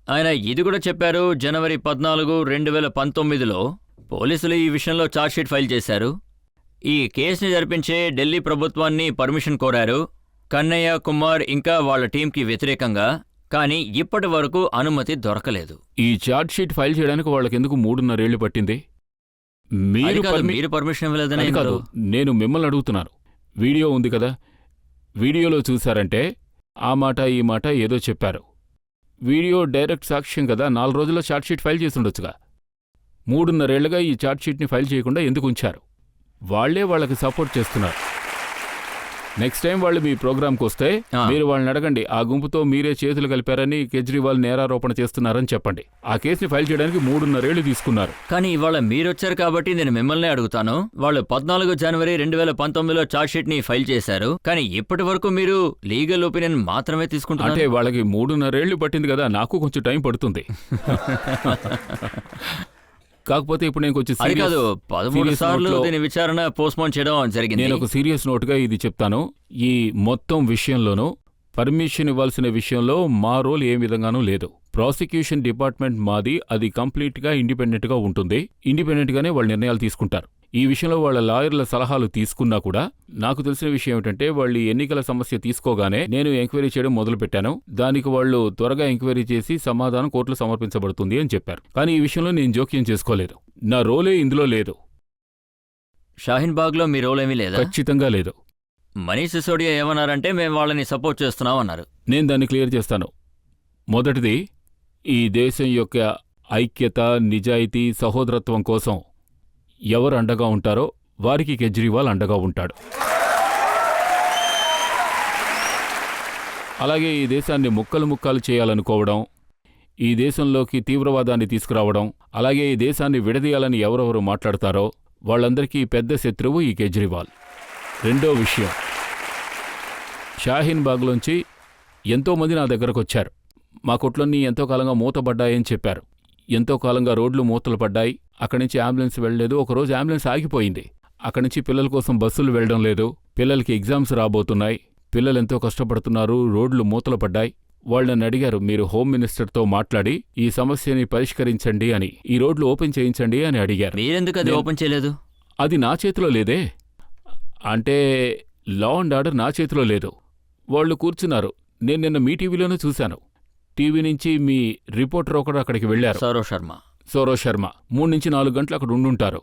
ఆయన ఇది కూడా చెప్పారు. జనవరి 14, 2019లో పోలీసులు ఈ విషయంలో ఛార్జ్షీట్ ఫైల్ చేశారు. ఈ కేసుని జరిపించే ఢిల్లీ ప్రభుత్వాన్ని పర్మిషన్ కోరారు, కన్నయ్య కుమార్ ఇంకా వాళ్ళ టీంకి వ్యతిరేకంగా. కానీ ఇప్పటి వరకు అనుమతి దొరకలేదు. ఈ ఛార్జ్షీట్ ఫైల్ చేయడానికి వాళ్ళకెందుకు 3.5 ఏళ్లు పట్టింది? మీరు పర్మిషన్ ఇవ్వలేదని కాదు, నేను మిమ్మల్ని అడుగుతున్నాను. వీడియో ఉంది కదా, వీడియోలో చూశారంటే ఆ మాట ఈ మాట ఏదో చెప్పారు. వీడియో డైరెక్ట్ సాక్ష్యం కదా. 4 రోజుల్లో ఛార్జ్షీట్ ఫైల్ చేసుండొచ్చుగా. 3.5 ఏళ్లుగా ఈ ఛార్జ్షీట్ని ఫైల్ చేయకుండా ఎందుకు ఉంచారు? వాళ్లే వాళ్ళకి సపోర్ట్ చేస్తున్నారు. నెక్స్ట్ టైం వాళ్ళు మీ ప్రోగ్రాంకి వస్తే మీరు వాళ్ళని అడగండి, ఆ గుంపుతో మీరే చేతులు కలిపారని కేజ్రీవాల్ నేరారోపణ చేస్తున్నారని చెప్పండి. ఆ కేసుని ఫైల్ చేయడానికి 3.5 ఏళ్లు తీసుకున్నారు. కానీ ఇవాళ మీరొచ్చారు కాబట్టి నేను మిమ్మల్నే అడుగుతాను. వాళ్ళు 14 జనవరి 2019లో ఛార్జ్షీట్ని ఫైల్ చేశారు. కానీ ఇప్పటి వరకు మీరు లీగల్ ఒపీనియన్ మాత్రమే తీసుకుంటున్నారు. అంటే వాళ్ళకి 3.5 ఏళ్లు పట్టింది కదా, నాకు కొంచెం టైం పడుతుంది. కాకపోతే ఇప్పుడు నేను కొంచెం అది కాదు, 13 సార్లు దీని విచారణ పోస్ట్పోన్ చేయడం జరిగింది. నేను ఒక సీరియస్ నోట్గా ఇది చెప్తాను. ఈ మొత్తం విషయంలోనూ పర్మిషన్ ఇవ్వాల్సిన విషయంలో మా రోల్ ఏ విధంగానూ లేదు. ప్రాసిక్యూషన్ డిపార్ట్మెంట్ మాది, అది కంప్లీట్గా ఇండిపెండెంట్గా ఉంటుంది. ఇండిపెండెంట్గానే వాళ్ళు నిర్ణయాలు తీసుకుంటారు. ఈ విషయంలో వాళ్ళ లాయర్ల సలహాలు తీసుకున్నా కూడా నాకు తెలిసిన విషయం ఏమిటంటే, వాళ్ళు ఎన్నికల సమస్య తీసుకోగానే నేను ఎంక్వైరీ చేయడం మొదలుపెట్టాను. దానికి వాళ్ళు త్వరగా ఎంక్వైరీ చేసి సమాధానం కోర్టులో సమర్పించబడుతుంది అని చెప్పారు. కానీ ఈ విషయంలో నేను జోక్యం చేసుకోలేదు. నా రోలే ఇందులో లేదు. షాహీన్ బాగ్లో మీ రోల్ ఏమీ లేదా? ఖచ్చితంగా లేదు. మనీష్ సిసోడియా ఏమన్నారంటే మేము వాళ్ళని సపోర్ట్ చేస్తున్నాం అన్నారు. నేను దాన్ని క్లియర్ చేస్తాను. మొదటిది, ఈ దేశం యొక్క ఐక్యత, నిజాయితీ, సహోదరత్వం కోసం ఎవరు అండగా ఉంటారో వారికి కేజ్రీవాల్ అండగా ఉంటాడు. అలాగే ఈ దేశాన్ని ముక్కలు ముక్కలు చేయాలనుకోవడం, ఈ దేశంలోకి తీవ్రవాదాన్ని తీసుకురావడం, అలాగే ఈ దేశాన్ని విడదీయాలని ఎవరెవరు మాట్లాడతారో వాళ్ళందరికీ పెద్ద శత్రువు ఈ కేజ్రీవాల్. రెండో విషయం, షాహీన్ బాగ్లోంచి ఎంతోమంది నా దగ్గరకొచ్చారు. మా కొట్లన్నీ ఎంతో కాలంగా మూతపడ్డాయని చెప్పారు. ఎంతో కాలంగా రోడ్లు మూతలు పడ్డాయి, అక్కడి నుంచి అంబులెన్స్ వెళ్ళలేదు. ఒకరోజు అంబులెన్స్ ఆగిపోయింది. అక్కడి నుంచి పిల్లల కోసం బస్సులు వెళ్ళడం లేదు. పిల్లలకి ఎగ్జామ్స్ రాబోతున్నాయి. పిల్లలెంతో కష్టపడుతున్నారు, రోడ్లు మూతలు పడ్డాయి. వాళ్ళని అడిగారు, మీరు హోమ్ మినిస్టర్తో మాట్లాడి ఈ సమస్యని పరిష్కరించండి అని, ఈ రోడ్లు ఓపెన్ చేయించండి అని అడిగారు. మీరెందుకు అది ఓపెన్ చేయలేదు? అది నా చేతిలో లేదే. అంటే లా అండ్ ఆర్డర్ నా చేతిలో లేదు. వాళ్ళు కూర్చున్నారు. నేను నిన్న మీ టీవీలోనే చూశాను. టీవీ నుంచి మీ రిపోర్టర్ ఒకడు అక్కడికి వెళ్లారు, సౌరవ్ శర్మ. 3-4 గంటలు అక్కడ ఉండుంటారు.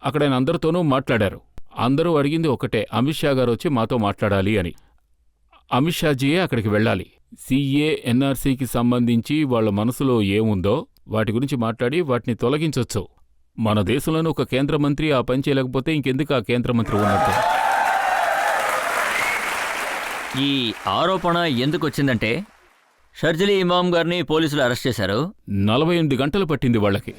అక్కడ ఆయన అందరితోనూ మాట్లాడారు. అందరూ అడిగింది ఒకటే, అమిత్ షా గారు వచ్చి మాతో మాట్లాడాలి అని. అమిత్ షాజీయే అక్కడికి వెళ్ళాలి. CA, NRCకి సంబంధించి వాళ్ళ మనసులో ఏముందో వాటి గురించి మాట్లాడి వాటిని తొలగించొచ్చు. మన దేశంలోనే ఒక కేంద్ర మంత్రి ఆ పని చేయలేకపోతే ఇంకెందుకు ఆ కేంద్ర మంత్రి ఉన్నట్టు? ఈ ఆరోపణ ఎందుకు వచ్చిందంటే, షర్జిలీ ఇమాం గారిని పోలీసులు అరెస్ట్ చేశారు. 48 గంటలు పట్టింది వాళ్ళకి.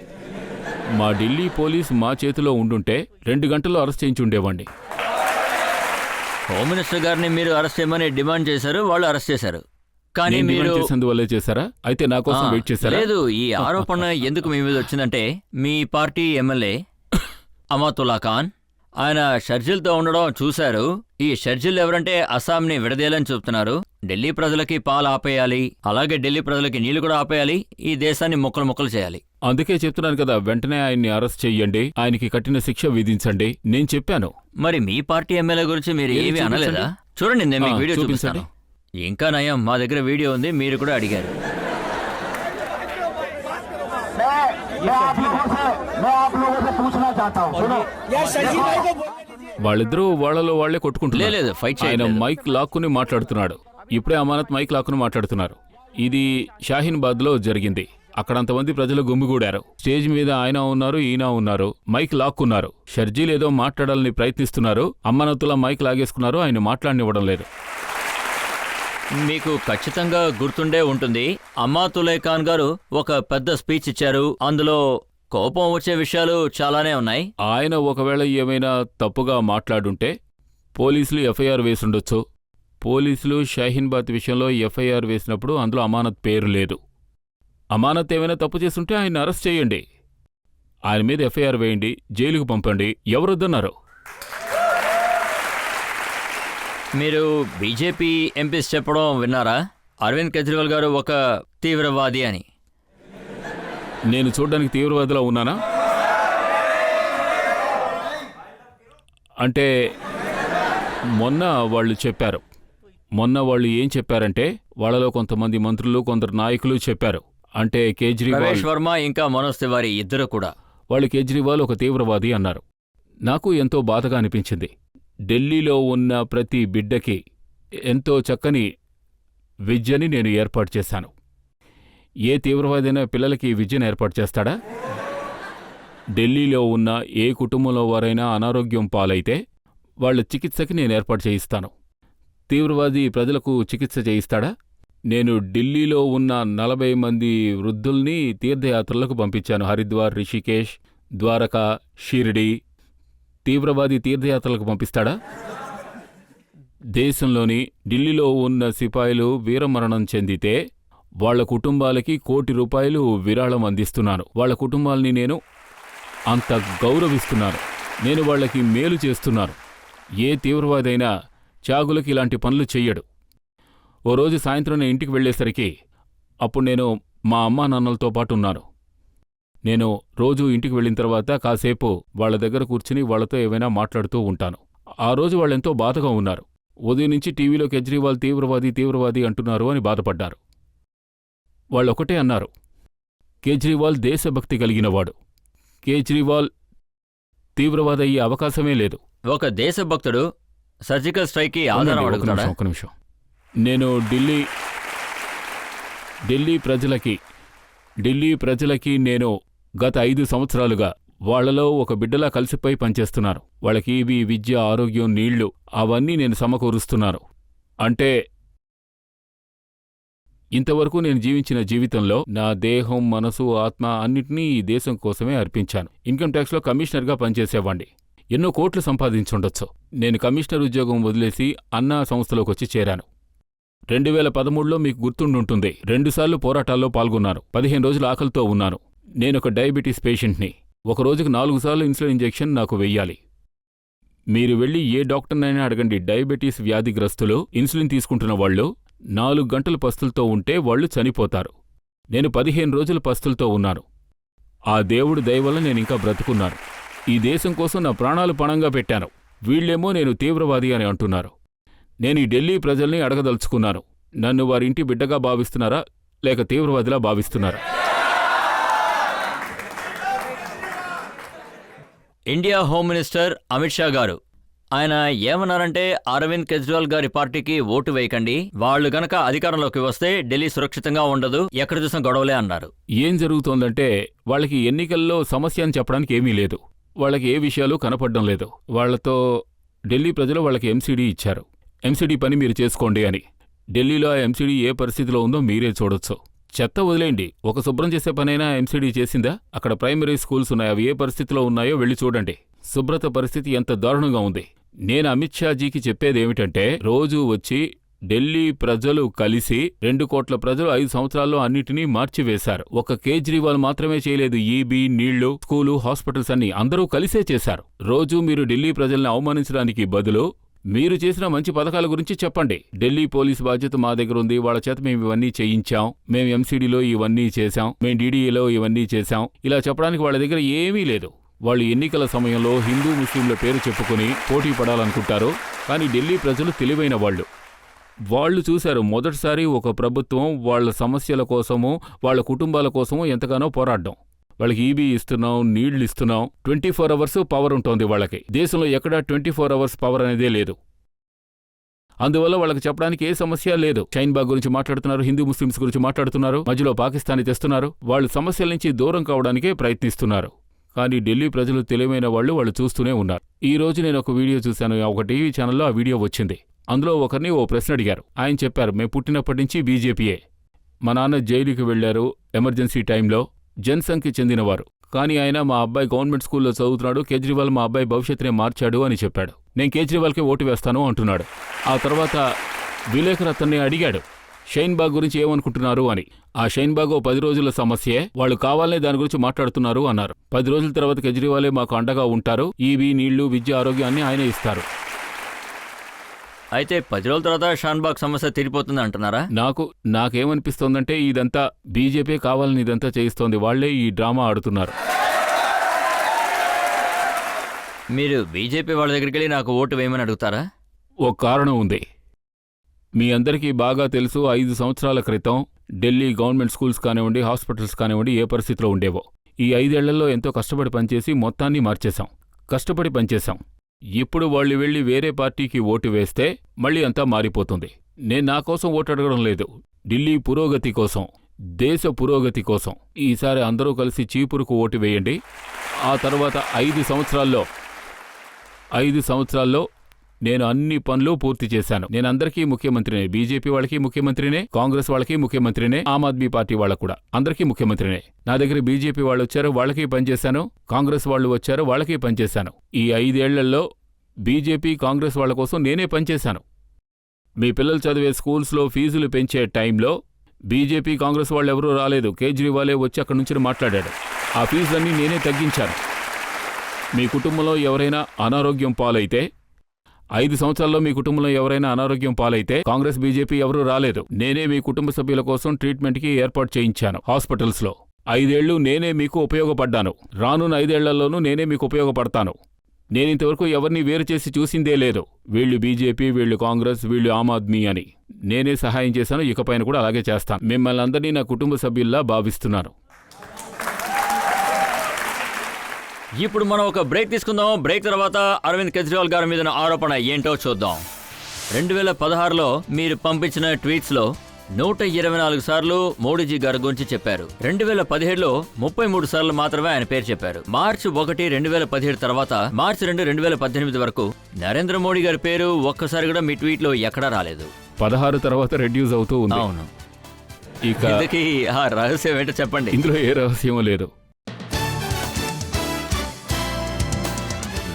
మా ఢిల్లీ పోలీస్ మా చేతిలో ఉండుంటే 2 గంటల్లో అరెస్ట్ చేయించి ఉండేవాణ్ణి. హోమ్ మినిస్టర్ గారిని మీరు అరెస్ట్ చేయమని డిమాండ్ చేశారు, వాళ్ళు అరెస్ట్ చేశారు. కానీ నేను మీరు డిమాండ్ చేసేందువల్లే చేశారా? అయితే నా కోసం వెయిట్ చేశారా? లేదు. ఈ ఆరోపణ ఎందుకు మీ మీద వచ్చిందంటే, మీ పార్టీ ఎమ్మెల్యే అమాతుల్లా ఖాన్ ఆయన షర్జిల్తో ఉండడం చూశారు. ఈ షర్జిల్ ఎవరంటే అస్సాంని విడదీయాలని చెప్తున్నారు. ఢిల్లీ ప్రజలకి పాలు ఆపేయాలి, అలాగే ఢిల్లీ ప్రజలకి నీళ్లు కూడా ఆపేయాలి, ఈ దేశాన్ని ముక్కలు ముక్కలు చేయాలి. అందుకే చెప్తున్నాను కదా, వెంటనే ఆయన్ని అరెస్ట్ చెయ్యండి, ఆయనకి కఠిన శిక్ష విధించండి. నేను చెప్పాను. మరి మీ పార్టీ ఎమ్మెల్యే గురించి మీరు ఏమీ అనలేదా? చూడండి, నేను మీకు వీడియో చూపిస్తాను. ఇంకా నయం, మా దగ్గర వీడియో ఉంది, మీరు కూడా అడిగారు. వాళ్ళిద్దరూ వాళ్ళలో వాళ్లే కొట్టుకుంటున్నారు. లేదు, ఫైట్ ఆయన చేయలేదు. మైక్ లాక్కుని మాట్లాడుతున్నాడు. ఇప్పుడే అమానత్ మైక్ లాక్కుని మాట్లాడుతున్నారు. ఇది షాహీన్ బాద్లో జరిగింది. అక్కడంతమంది ప్రజలు గుమిగూడారు. స్టేజ్ మీద ఆయన ఉన్నారు, ఈయన ఉన్నారు. మైక్ లాక్కున్నారు. షర్జీల్ ఏదో మాట్లాడాలని ప్రయత్నిస్తున్నారు. అమానతులా మైక్ లాగేసుకున్నారు. ఆయన మాట్లాడనివ్వడం లేదు. మీకు ఖచ్చితంగా గుర్తుండే ఉంటుంది, అమాతుల్లా ఖాన్ గారు ఒక పెద్ద స్పీచ్ ఇచ్చారు. అందులో కోపం వచ్చే విషయాలు చాలానే ఉన్నాయి. ఆయన ఒకవేళ ఏమైనా తప్పుగా మాట్లాడుంటే పోలీసులు FIR వేసుండొచ్చు. పోలీసులు షాహీన్ బాద్ విషయంలో FIR వేసినప్పుడు అందులో అమానత్ పేరు లేదు. అమానత్ ఏమైనా తప్పు చేస్తుంటే ఆయన అరెస్ట్ చేయండి, ఆయన మీద FIR వేయండి, జైలుకు పంపండి. ఎవరొద్దన్నారు? మీరు బీజేపీ ఎంపీస్ చెప్పడం విన్నారా? అరవింద్ కేజ్రీవాల్ గారు ఒక తీవ్రవాది అని. నేను చూడ్డానికి తీవ్రవాదిలా ఉన్నానా? అంటే మొన్న వాళ్ళు చెప్పారు. మొన్న వాళ్ళు ఏం చెప్పారంటే, వాళ్ళలో కొంతమంది మంత్రులు, కొందరు నాయకులు చెప్పారు. అంటే కేజ్రీవాల్, రమేష్ వర్మ ఇంకా మనోజ్ తివారీ ఇద్దరు కూడా. వాళ్ళు కేజ్రీవాల్ ఒక తీవ్రవాది అన్నారు. నాకు ఎంతో బాధగా అనిపించింది. ఢిల్లీలో ఉన్న ప్రతి బిడ్డకి ఎంతో చక్కని విద్యని నేను ఏర్పాటు చేశాను. ఏ తీవ్రవాదైనా పిల్లలకి విద్యను ఏర్పాటు చేస్తాడా? ఢిల్లీలో ఉన్న ఏ కుటుంబంలో వారైనా అనారోగ్యం పాలైతే వాళ్ళ చికిత్సకి నేను ఏర్పాటు చేయిస్తాను. తీవ్రవాది ప్రజలకు చికిత్స చేయిస్తాడా? నేను ఢిల్లీలో ఉన్న 40 మంది వృద్ధుల్ని తీర్థయాత్రలకు పంపించాను. హరిద్వార్, రిషికేశ్, ద్వారకా, షిరిడి. తీవ్రవాది తీర్థయాత్రలకు పంపిస్తాడా? దేశంలోని ఢిల్లీలో ఉన్న సిపాయిలు వీరమరణం చెందితే వాళ్ల కుటుంబాలకి ₹1 కోటి విరాళం అందిస్తున్నాను. వాళ్ల కుటుంబాల్ని నేను అంత గౌరవిస్తున్నాను. నేను వాళ్లకి మేలు చేస్తున్నాను. ఏ తీవ్రవాదైనా త్యాగులకి ఇలాంటి పనులు చెయ్యడు. ఓ రోజు సాయంత్రం నేను ఇంటికి వెళ్ళేసరికి అప్పుడు నేను మా అమ్మా నాన్నలతో పాటు ఉన్నాను. నేను రోజు ఇంటికి వెళ్ళిన తర్వాత కాసేపు వాళ్ల దగ్గర కూర్చుని వాళ్లతో ఏవైనా మాట్లాడుతూ ఉంటాను. ఆ రోజు వాళ్ళెంతో బాధగా ఉన్నారు. ఉదయం నుంచి టీవీలో కేజ్రీవాల్ తీవ్రవాది తీవ్రవాది అంటున్నారు అని బాధపడ్డారు. వాళ్ళొకటే అన్నారు, కేజ్రీవాల్ దేశభక్తి కలిగినవాడు, కేజ్రీవాల్ తీవ్రవాదయ్యే అవకాశమే లేదు. ఒక దేశభక్తుడు సర్జికల్ స్ట్రైక్కి ఆధారం అడుగుతాడా? ఒక నిమిషం. నేను ఢిల్లీ ప్రజలకి నేను గత 5 సంవత్సరాలుగా వాళ్లలో ఒక బిడ్డలా కలిసిపోయి పనిచేస్తున్నాను. వాళ్ళకి ఇవి విద్య, ఆరోగ్యం, నీళ్లు అవన్నీ నేను సమకూరుస్తున్నాను. అంటే ఇంతవరకు నేను జీవించిన జీవితంలో నా దేహం, మనసు, ఆత్మ అన్నిటినీ ఈ దేశం కోసమే అర్పించాను. ఇన్కమ్ ట్యాక్స్లో కమిషనర్గా పనిచేసేవాణ్ణి. ఎన్నో కోట్లు సంపాదించుండొచ్చు. నేను కమిషనర్ ఉద్యోగం వదిలేసి అన్నా సంస్థలోకి వచ్చి చేరాను. 2013లో మీకు గుర్తుండుంటుంది, 2 సార్లు పోరాటాల్లో పాల్గొన్నాను. 15 రోజులు ఆకలితో ఉన్నాను. నేనొక డయాబెటీస్ పేషెంట్ని. ఒక రోజుకు 4 సార్లు ఇన్సులిన్ ఇంజెక్షన్ నాకు వెయ్యాలి. మీరు వెళ్ళి ఏ డాక్టర్నైనా అడగండి, డయాబెటీస్ వ్యాధిగ్రస్తులు ఇన్సులిన్ తీసుకుంటున్న వాళ్ళు 4 గంటలు పస్తులతో ఉంటే వాళ్ళు చనిపోతారు. నేను 15 రోజులు పస్తులతో ఉన్నాను. ఆ దేవుడి దయ వల్ల నేనింకా బ్రతుకున్నాను. ఈ దేశం కోసం నా ప్రాణాలు పణంగా పెట్టాను. వీళ్లేమో నేను తీవ్రవాది అని అంటున్నారు. నేను ఈ ఢిల్లీ ప్రజల్ని అడగదలుచుకున్నాను, నన్ను వారింటి బిడ్డగా భావిస్తున్నారా లేక తీవ్రవాదిలా భావిస్తున్నారా? India home minister Amit Shah garu ఆయన ఏమన్నారంటే, అరవింద్ కేజ్రీవాల్ గారి పార్టీకి ఓటు వేయకండి, వాళ్ళు గనక అధికారంలోకి వస్తే ఢిల్లీ సురక్షితంగా ఉండదు, ఎక్కడ చూసిన గొడవలే అన్నారు. ఏం జరుగుతోందంటే, వాళ్ళకి ఎన్నికల్లో సమస్య అని చెప్పడానికి ఏమీ లేదు. వాళ్ళకి ఏ విషయాలు కనపడడం లేదు. వాళ్లతో ఢిల్లీ ప్రజలు వాళ్ళకి ఎంసీడీ ఇచ్చారు. ఎంసీడీ పని మీరు చేసుకోండి అని. ఢిల్లీలో ఆ ఎంసీడీ ఏ పరిస్థితిలో ఉందో మీరే చూడొచ్చు. చెత్త వదిలేండి, ఒక శుభ్రం చేసే పనైనా ఎంసీడీ చేసిందా? అక్కడ ప్రైమరీ స్కూల్స్ ఉన్నాయి, అవి ఏ పరిస్థితిలో ఉన్నాయో వెళ్ళి చూడండి. శుభ్రత పరిస్థితి ఎంత దారుణంగా ఉంది. నేను అమిత్ షాజీకి చెప్పేదేమిటంటే, రోజూ వచ్చి ఢిల్లీ ప్రజలు కలిసి 2 కోట్ల ప్రజలు 5 సంవత్సరాల్లో అన్నిటినీ మార్చివేశారు. ఒక కేజ్రీవాల్ మాత్రమే చేయలేదు. ఈబీ, నీళ్లు, స్కూలు, హాస్పిటల్స్ అన్నీ అందరూ కలిసే చేశారు. రోజూ మీరు ఢిల్లీ ప్రజల్ని అవమానించడానికి బదులు మీరు చేసిన మంచి పథకాల గురించి చెప్పండి. ఢిల్లీ పోలీస్ బాధ్యత మా దగ్గర ఉంది, వాళ్ళ చేత మేము ఇవన్నీ చేయించాం, మేము ఎంసీడీలో ఇవన్నీ చేశాం, మేము డీడీఏలో ఇవన్నీ చేశాం, ఇలా చెప్పడానికి వాళ్ళ దగ్గర ఏమీ లేదు. వాళ్ళు ఎన్నికల సమయంలో హిందూ ముస్లింల పేరు చెప్పుకుని పోటీ పడాలనుకుంటారు. కానీ ఢిల్లీ ప్రజలు తెలివైన వాళ్ళు చూశారు, మొదటిసారి ఒక ప్రభుత్వం వాళ్ళ సమస్యల కోసమో వాళ్ళ కుటుంబాల కోసమో ఎంతగానో పోరాడడం. వాళ్ళకి ఈబీ ఇస్తున్నాం, నీళ్లు ఇస్తున్నాం, 24 అవర్స్ పవర్ ఉంటుంది వాళ్ళకి. దేశంలో ఎక్కడా 24 అవర్స్ పవర్ అనేదే లేదు. అందువల్ల వాళ్ళకి చెప్పడానికి ఏ సమస్య లేదు. షైన్ బాగ్ గురించి మాట్లాడుతున్నారు, హిందూ ముస్లింస్ గురించి మాట్లాడుతున్నారు, మధ్యలో పాకిస్తాన్ని తెస్తున్నారు. వాళ్ళు సమస్యల నుంచి దూరం కావడానికే ప్రయత్నిస్తున్నారు. కానీ ఢిల్లీ ప్రజలు తెలివైన వాళ్ళు చూస్తూనే ఉన్నారు. ఈ రోజు నేను ఒక వీడియో చూశాను, ఒక టీవీ ఛానల్లో ఆ వీడియో వచ్చింది. అందులో ఒకరిని ఓ ప్రశ్న అడిగారు. ఆయన చెప్పారు, మేము పుట్టినప్పటి నుంచి బీజేపీయే. మా నాన్న జైలుకి వెళ్లారు ఎమర్జెన్సీ టైంలో, జన్సంఘ్కి చెందినవారు. కానీ ఆయన మా అబ్బాయి గవర్నమెంట్ స్కూల్లో చదువుతున్నాడు, కేజ్రీవాల్ మా అబ్బాయి భవిష్యత్తునే మార్చాడు అని చెప్పాడు. నేను కేజ్రీవాల్కే ఓటు వేస్తాను అంటున్నాడు. ఆ తర్వాత విలేకరు అతన్ని అడిగాడు, షైన్ బాగ్ గురించి ఏమనుకుంటున్నారు అని. ఆ షైన్ బాగ్ 10 రోజుల సమస్యే, వాళ్ళు కావాలనే దాని గురించి మాట్లాడుతున్నారు అన్నారు. 10 రోజుల తర్వాత కేజ్రీవాలే మాకు అండగా ఉంటారు, ఈవీ, నీళ్లు, విద్య, ఆరోగ్యాన్ని ఆయనే ఇస్తారు. అయితే 10 రోజుల తర్వాత షాన్బాగ్ సమస్య తీరిపోతుంది అంటున్నారా? నాకేమనిపిస్తోందంటే, ఇదంతా బీజేపీ కావాలని ఇదంతా చేయిస్తోంది. వాళ్లే ఈ డ్రామా ఆడుతున్నారు. మీరు బీజేపీ వాళ్ళ దగ్గరికి వెళ్ళి నాకు ఓటు వేయమని అడుగుతారా? ఓ కారణం ఉంది. మీ అందరికీ బాగా తెలుసు, 5 సంవత్సరాల క్రితం ఢిల్లీ గవర్నమెంట్ స్కూల్స్ కానివ్వండి, హాస్పిటల్స్ కానివ్వండి ఏ పరిస్థితిలో ఉండేవో. ఈ 5 ఏళ్లలో ఎంతో కష్టపడి పనిచేసి మొత్తాన్ని మార్చేశాం. కష్టపడి పనిచేశాం. ఇప్పుడు వాళ్ళు వెళ్ళి వేరే పార్టీకి ఓటు వేస్తే మళ్ళీ అంతా మారిపోతుంది. నేను నా కోసం ఓటు అడగడం లేదు, ఢిల్లీ పురోగతి కోసం, దేశ పురోగతి కోసం. ఈసారి అందరూ కలిసి చీపురుకు ఓటు వేయండి. ఆ తర్వాత 5 సంవత్సరాల్లో నేను అన్ని పనులు పూర్తి చేశాను. నేను అందరికీ ముఖ్యమంత్రినే. బీజేపీ వాళ్ళకి ముఖ్యమంత్రినే, కాంగ్రెస్ వాళ్ళకి ముఖ్యమంత్రినే, ఆమ్ ఆద్మీ పార్టీ వాళ్ళకు కూడా అందరికీ ముఖ్యమంత్రినే. నా దగ్గర బీజేపీ వాళ్ళు వచ్చారు, వాళ్ళకి పనిచేశాను, కాంగ్రెస్ వాళ్ళు వచ్చారు, వాళ్ళకి పనిచేశాను. ఈ 5 ఏళ్లలో బీజేపీ, కాంగ్రెస్ వాళ్ళ కోసం నేనే పనిచేశాను. మీ పిల్లలు చదివే స్కూల్స్లో ఫీజులు పెంచే టైంలో బీజేపీ, కాంగ్రెస్ వాళ్ళెవరూ రాలేదు. కేజ్రీవాలే వచ్చి అక్కడి నుంచి మాట్లాడాడు. ఆ ఫీజులన్నీ నేనే తగ్గించాను. మీ కుటుంబంలో ఎవరైనా అనారోగ్యం పాలైతే 5 సంవత్సరాల్లో మీ కుటుంబంలో ఎవరైనా అనారోగ్యం పాలైతే కాంగ్రెస్ బీజేపీ ఎవరూ రాలేదు. నేనే మీ కుటుంబ సభ్యుల కోసం ట్రీట్మెంట్కి ఏర్పాటు చేయించాను హాస్పిటల్స్లో. 5 ఏళ్లు నేనే మీకు ఉపయోగపడ్డాను. రానున్న 5 ఏళ్లలోనూ నేనే మీకు ఉపయోగపడతాను. నేనింతవరకు ఎవరిని వేరు చేసి చూసిందే లేదు. వీళ్ళు బీజేపీ, వీళ్ళు కాంగ్రెస్, వీళ్ళు ఆమ్ ఆద్మీ అని. నేనే సహాయం చేశాను, ఇకపైన కూడా అలాగే చేస్తాను. మిమ్మల్ని అందరినీ నా కుటుంబ సభ్యుల్లా భావిస్తున్నాను. ఇప్పుడు మనం ఒక బ్రేక్ తీసుకుందాం. బ్రేక్ తర్వాత అరవింద్ కేజ్రీవాల్ గారి మీద ఆరోపణ ఏంటో చూద్దాం. 2016లో మీరు పంపించిన ట్వీట్స్లో 124 సార్లు మోడీజీ గారి గురించి చెప్పారు. 2017లో 33 సార్లు మాత్రమే ఆయన పేరు చెప్పారు. మార్చి 1, 2017 తర్వాత మార్చి 2, 2018 వరకు నరేంద్ర మోడీ గారి పేరు ఒక్కసారి కూడా మీ ట్వీట్లో ఎక్కడా రాలేదు. 16 తర్వాత రెడ్యూస్ అవుతూ ఉంది. అవును. ఇక ఇందుకీ ఆ రహస్యం ఏంటో చెప్పండి. ఇందులో ఏ రహస్యం లేదు.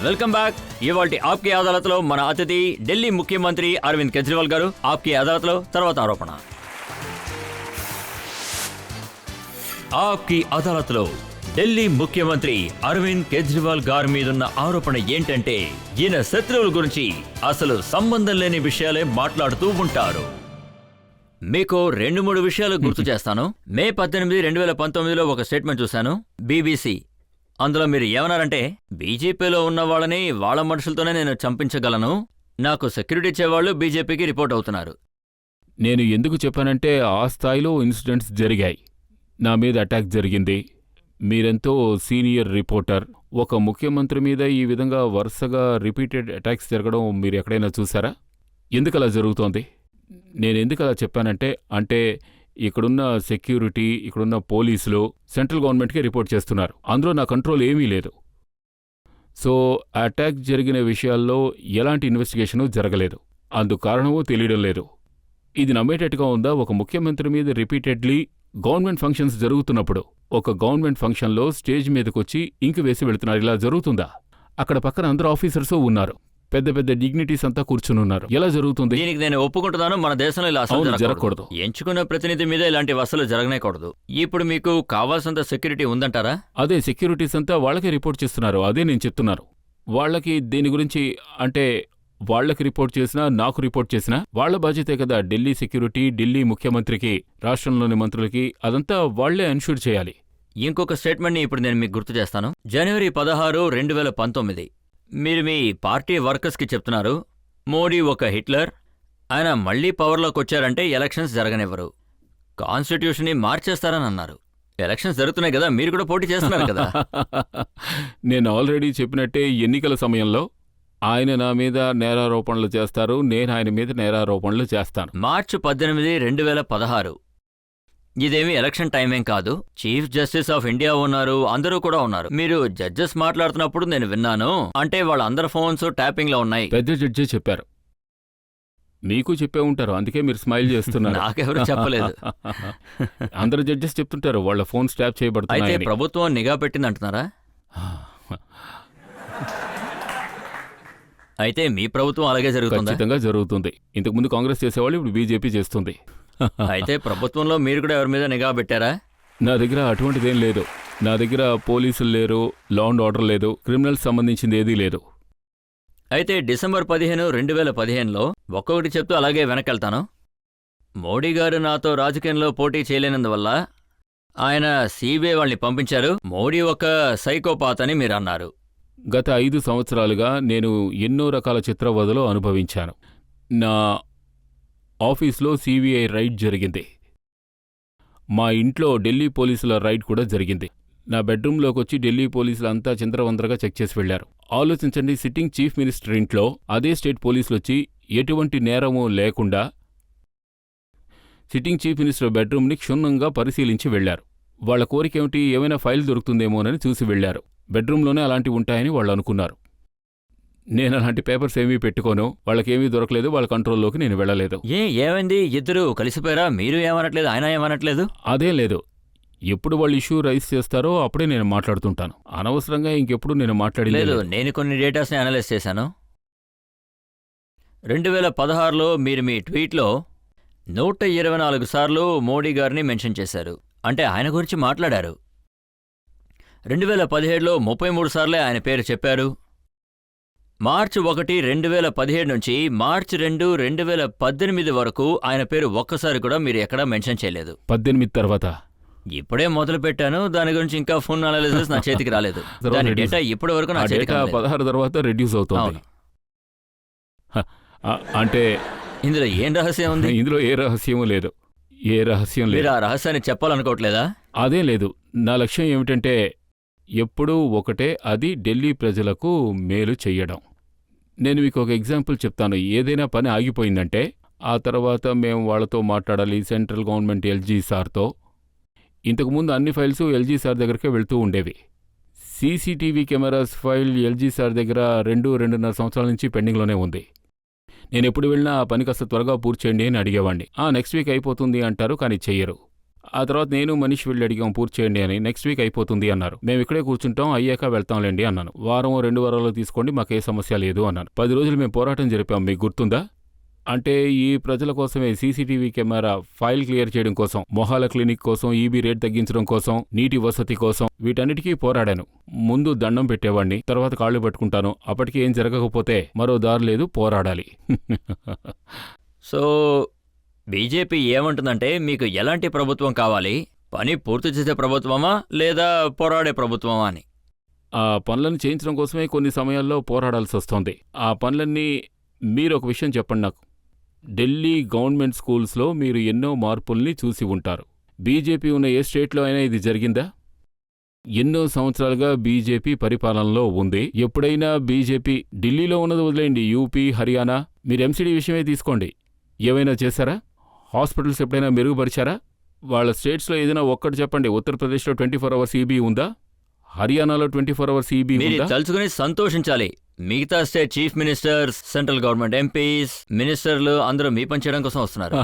Welcome back. ఇవాల్టి ఆప్కి అదాలత్లో మన అతిథి ఢిల్లీ ముఖ్యమంత్రి అరవింద్ కేజ్రీవాల్ గారు. ఆప్కి అదాలత్లో తర్వాత ఆరోపణ. ఆప్కి అదాలత్లో ఢిల్లీ ముఖ్యమంత్రి అరవింద్ కేజ్రీవాల్ గారి మీదున్న ఆరోపణ ఏంటంటే ఈయన శత్రువుల గురించి అసలు సంబంధం లేని విషయాలే మాట్లాడుతూ ఉంటారు. మీకు 2-3 విషయాలు గుర్తు చేస్తాను. మే 18, 2019లో ఒక స్టేట్మెంట్ చూశాను, BBC. అందులో మీరు ఏమన్నారంటే, బీజేపీలో ఉన్న వాళ్ళని వాళ్ళ మనుషులతోనే నేను చంపించగలను, నాకు సెక్యూరిటీ ఇచ్చేవాళ్ళు బీజేపీకి రిపోర్ట్ అవుతున్నారు. నేను ఎందుకు చెప్పానంటే ఆ స్థాయిలో ఇన్సిడెంట్స్ జరిగాయి. నా మీద అటాక్ జరిగింది. మీరెంతో సీనియర్ రిపోర్టర్. ఒక ముఖ్యమంత్రి మీద ఈ విధంగా వరుసగా రిపీటెడ్ అటాక్స్ జరగడం మీరు ఎక్కడైనా చూసారా? ఎందుకలా జరుగుతోంది? నేనెందుకు అలా చెప్పానంటే, అంటే ఇక్కడున్న సెక్యూరిటీ, ఇక్కడున్న పోలీసులు సెంట్రల్ గవర్నమెంట్కి రిపోర్ట్ చేస్తున్నారు. అందులో నా కంట్రోల్ ఏమీ లేదు. సో అటాక్ జరిగిన విషయాల్లో ఎలాంటి ఇన్వెస్టిగేషను జరగలేదు. అందుకు కారణమూ తెలియడం లేదు. ఇది నమ్మేటట్టుగా ఉందా? ఒక ముఖ్యమంత్రి మీద రిపీటెడ్లీ గవర్నమెంట్ ఫంక్షన్స్ జరుగుతున్నప్పుడు ఒక గవర్నమెంట్ ఫంక్షన్లో స్టేజ్ మీదకొచ్చి ఇంకు వేసి వెళుతున్నారు. ఇలా జరుగుతుందా? అక్కడ పక్కన అందరూ ఆఫీసర్సు ఉన్నారు, పెద్ద పెద్ద డిగ్నిటీస్ అంతా కూర్చునున్నారు. ఎలా జరుగుతుంది? దీనికి నేను ఒప్పుకుంటున్నాను. మన దేశంలో ఇలా అసలు జరగకూడదు. ఎంచుకున్న ప్రతినిధి మీద ఇలాంటి అసలు జరగనేకూడదు. ఇప్పుడు మీకు కావాల్సినంత సెక్యూరిటీ ఉందంటారా? అదే సెక్యూరిటీస్ అంతా వాళ్ళకే రిపోర్ట్ చేస్తున్నారు. అదే నేను చెప్తున్నాను. వాళ్ళకి దీని గురించి, అంటే వాళ్లకి రిపోర్ట్ చేసినా నాకు రిపోర్ట్ చేసినా వాళ్ల బాధ్యతే కదా. ఢిల్లీ సెక్యూరిటీ, ఢిల్లీ ముఖ్యమంత్రికి, రాష్ట్రంలోని మంత్రులకి అదంతా వాళ్లే ఎన్ష్యూర్ చేయాలి. ఇంకొక స్టేట్మెంట్ని ఇప్పుడు నేను మీకు గుర్తు చేస్తాను. జనవరి 16, 2019 మీరు మీ పార్టీ వర్కర్స్కి చెప్తున్నారు, మోడీ ఒక హిట్లర్, ఆయన మళ్లీ పవర్లోకి వచ్చారంటే ఎలక్షన్స్ జరగనివ్వరు, కాన్స్టిట్యూషన్ని మార్చేస్తారని అన్నారు. ఎలక్షన్స్ జరుగుతున్నాయి కదా, మీరు కూడా పోటీ చేస్తున్నారు కదా. నేను ఆల్రెడీ చెప్పినట్టే, ఎన్నికల సమయంలో ఆయన నా మీద నేరారోపణలు చేస్తారు, నేను ఆయన మీద నేరారోపణలు చేస్తాను. మార్చి 18, 2016 ఇదేమీ ఎలక్షన్ టైమేం కాదు. చీఫ్ జస్టిస్ ఆఫ్ ఇండియా ఉన్నారు, అందరూ కూడా ఉన్నారు. మీరు జడ్జెస్ మాట్లాడుతున్నప్పుడు నేను విన్నాను, అంటే వాళ్ళందరి ఫోన్స్ ట్యాపింగ్ లో ఉన్నాయి. పెద్ద జడ్జే చెప్పారు. మీకు చెప్పే ఉంటారు, అందుకే మీరు స్మైల్ చేస్తున్నారు. నాకెవరు చెప్పలేదు. అందరు జడ్జెస్ చెప్తుంటారు వాళ్ళ ఫోన్స్ ట్యాప్ అయితే చేయబడుతున్నాయి. ప్రభుత్వం నిఘా పెట్టిందంటున్నారా? అయితే మీ ప్రభుత్వం అలాగే జరుగుతుందా? ఖచ్చితంగా జరుగుతుంది. ఇంతకుముందు కాంగ్రెస్ చేసేవాళ్ళు, ఇప్పుడు బీజేపీ చేస్తుంది. అయితే ప్రభుత్వంలో మీరు కూడా ఎవరి మీద నిఘా పెట్టారా? నా దగ్గర అటువంటిదేం లేదు. నా దగ్గర పోలీసులు లేరు, లా అండ్ ఆర్డర్ లేదు, క్రిమినల్స్ సంబంధించింది ఏదీ లేదు. అయితే డిసెంబర్ 15, 2015లో ఒక్కొక్కటి చెప్తూ అలాగే వెనకెళ్తాను. మోడీ గారు నాతో రాజకీయంలో పోటీ చేయలేనందువల్ల ఆయన సిబిఐ వాళ్ళని పంపించారు. మోడీ ఒక సైకోపాత్ అని మీరు అన్నారు. గత 5 సంవత్సరాలుగా నేను ఎన్నో రకాల చిత్రవదలు అనుభవించాను. నా ఆఫీస్లో సిబిఐ రైడ్ జరిగింది. మా ఇంట్లో ఢిల్లీ పోలీసుల రైడ్ కూడా జరిగింది. నా బెడ్రూమ్లోకి వచ్చి ఢిల్లీ పోలీసులు అంతా చిందరవందరగా చెక్ చేసి వెళ్లారు. ఆలోచించండి, సిట్టింగ్ చీఫ్ మినిస్టర్ ఇంట్లో అదే స్టేట్ పోలీసులు వచ్చి ఎటువంటి నేరమూ లేకుండా సిట్టింగ్ చీఫ్ మినిస్టర్ బెడ్రూమ్ని క్షుణ్ణంగా పరిశీలించి వెళ్లారు. వాళ్ల కోరికేమిటి, ఏమైనా ఫైల్ దొరుకుతుందేమోనని చూసి వెళ్లారు. బెడ్రూమ్లోనే అలాంటివి ఉంటాయని వాళ్ళు అనుకున్నారు. నేను అలాంటి పేపర్స్ ఏమీ పెట్టుకోను, వాళ్ళకేమీ దొరకలేదు, వాళ్ళ కంట్రోల్లోకి నేను వెళ్ళలేదు. ఏమైంది? ఇద్దరు కలిసిపోయారా? మీరు ఏమనట్లేదు, ఆయన ఏమనట్లేదు? అదేం లేదు. ఎప్పుడు వాళ్ళు ఇష్యూ రైజ్ చేస్తారో అప్పుడే నేను మాట్లాడుతుంటాను. అనవసరంగా ఇంకెప్పుడు నేను మాట్లాడలేదు. నేను కొన్ని డేటాస్ని అనలైజ్ చేశాను. 2016లో మీరు మీ ట్వీట్లో 124 సార్లు మోడీ గారిని మెన్షన్ చేశారు, అంటే ఆయన గురించి మాట్లాడారు. 2017లో 33 సార్లే ఆయన పేరు చెప్పారు. మార్చి 1, 2017 నుంచి మార్చి 2, 2018 వరకు ఆయన పేరు ఒక్కసారి కూడా మీరు ఎక్కడా మెన్షన్ చేయలేదు. 18 తర్వాత ఇప్పుడే మొదలు పెట్టాను, దాని గురించి ఇంకా ఫోన్ అనాలిసిస్ నా చేతికి రాలేదు. దాని డేటా ఇప్పటి వరకు నా చేతికి డేటా రాలేదు. 16 తర్వాత రెడ్యూస్ అవుతుంది. అవును. అంటే ఇందులో ఏం రహస్యం ఉంది? ఇందులో ఏ రహస్యమూ లేదు. ఏ రహస్యం లేదు. మీరు ఆ రహస్యాన్ని చెప్పాలనుకోవట్లేదా? అదేం లేదు. నా లక్ష్యం ఏమిటంటే ఎప్పుడూ ఒకటే, అది ఢిల్లీ ప్రజలకు మేలు చెయ్యడం. నేను మీకు ఒక ఎగ్జాంపుల్ చెప్తాను. ఏదైనా పని ఆగిపోయిందంటే ఆ తర్వాత మేము వాళ్ళతో మాట్లాడాలి, సెంట్రల్ గవర్నమెంట్ ఎల్జీ సార్తో. ఇంతకుముందు అన్ని ఫైల్స్ ఎల్జీ సార్ దగ్గరికే వెళ్తూ ఉండేవి. CCTV cameras file LG sir దగ్గర 2-2.5 సంవత్సరాల నుంచి పెండింగ్లోనే ఉంది. నేను ఎప్పుడు వెళ్ళినా ఆ పని కాస్త త్వరగా పూర్తి చేయండి అని అడిగేవాడిని. నెక్స్ట్ వీక్ అయిపోతుంది అంటారు, కానీ చెయ్యరు. ఆ తర్వాత నేను మనీష్ వెళ్ళి అడిగాం పూర్తి చేయండి అని. నెక్స్ట్ వీక్ అయిపోతుంది అన్నారు. మేము ఇక్కడే కూర్చుంటాం, అయ్యాక వెళ్తాంలేండి అన్నాను. వారం 2 వారాలు తీసుకోండి, మాకే సమస్య లేదు అన్నాను. 10 రోజులు మేము పోరాటం జరిపాం, మీకు గుర్తుందా? అంటే ఈ ప్రజల కోసమే, సీసీటీవీ కెమెరా ఫైల్ క్లియర్ చేయడం కోసం, మొహాల క్లినిక్ కోసం, ఈబీ రేట్ తగ్గించడం కోసం, నీటి వసతి కోసం, వీటన్నిటికీ పోరాడాను. ముందు దండం పెట్టేవాణ్ణి, తర్వాత కాళ్ళు పట్టుకుంటాను. అప్పటికి ఏం జరగకపోతే మరో దారి లేదు, పోరాడాలి. సో బీజేపీ ఏమంటుందంటే మీకు ఎలాంటి ప్రభుత్వం కావాలి? పని పూర్తి చేసే ప్రభుత్వమా లేదా పోరాడే ప్రభుత్వమా అని. ఆ పనులను చేయించడం కోసమే కొన్ని సమయాల్లో పోరాడాల్సి వస్తోంది. ఆ పనులన్నీ మీరు ఒక విషయం చెప్పండి నాకు. ఢిల్లీ గవర్నమెంట్ స్కూల్స్లో మీరు ఎన్నో మార్పుల్ని చూసి ఉంటారు. బీజేపీ ఉన్న ఏ స్టేట్లో అయినా ఇది జరిగిందా? ఎన్నో సంవత్సరాలుగా బీజేపీ పరిపాలనలో ఉంది. ఎప్పుడైనా బీజేపీ ఢిల్లీలో ఉన్నది వదిలేయండి, యూపీ, హర్యానా, మీరు ఎంసీడీ విషయమే తీసుకోండి, ఏమైనా చేశారా? హాస్పిటల్స్ ఎప్పుడైనా మెరుగుపరిచారా? వాళ్ళ స్టేట్స్లో ఏదైనా ఒక్కటి చెప్పండి. ఉత్తరప్రదేశ్లో 24 అవర్స్ ఈబీ ఉందా? హర్యానాలో 24 అవర్స్ ఈబీ మీరు ఉందా? తలుచుకుని సంతోషించాలి. మిగతా state chief ministers, central government MPs, మినిస్టర్లు అందరూ మీ పని చేయడం కోసం వస్తున్నారు.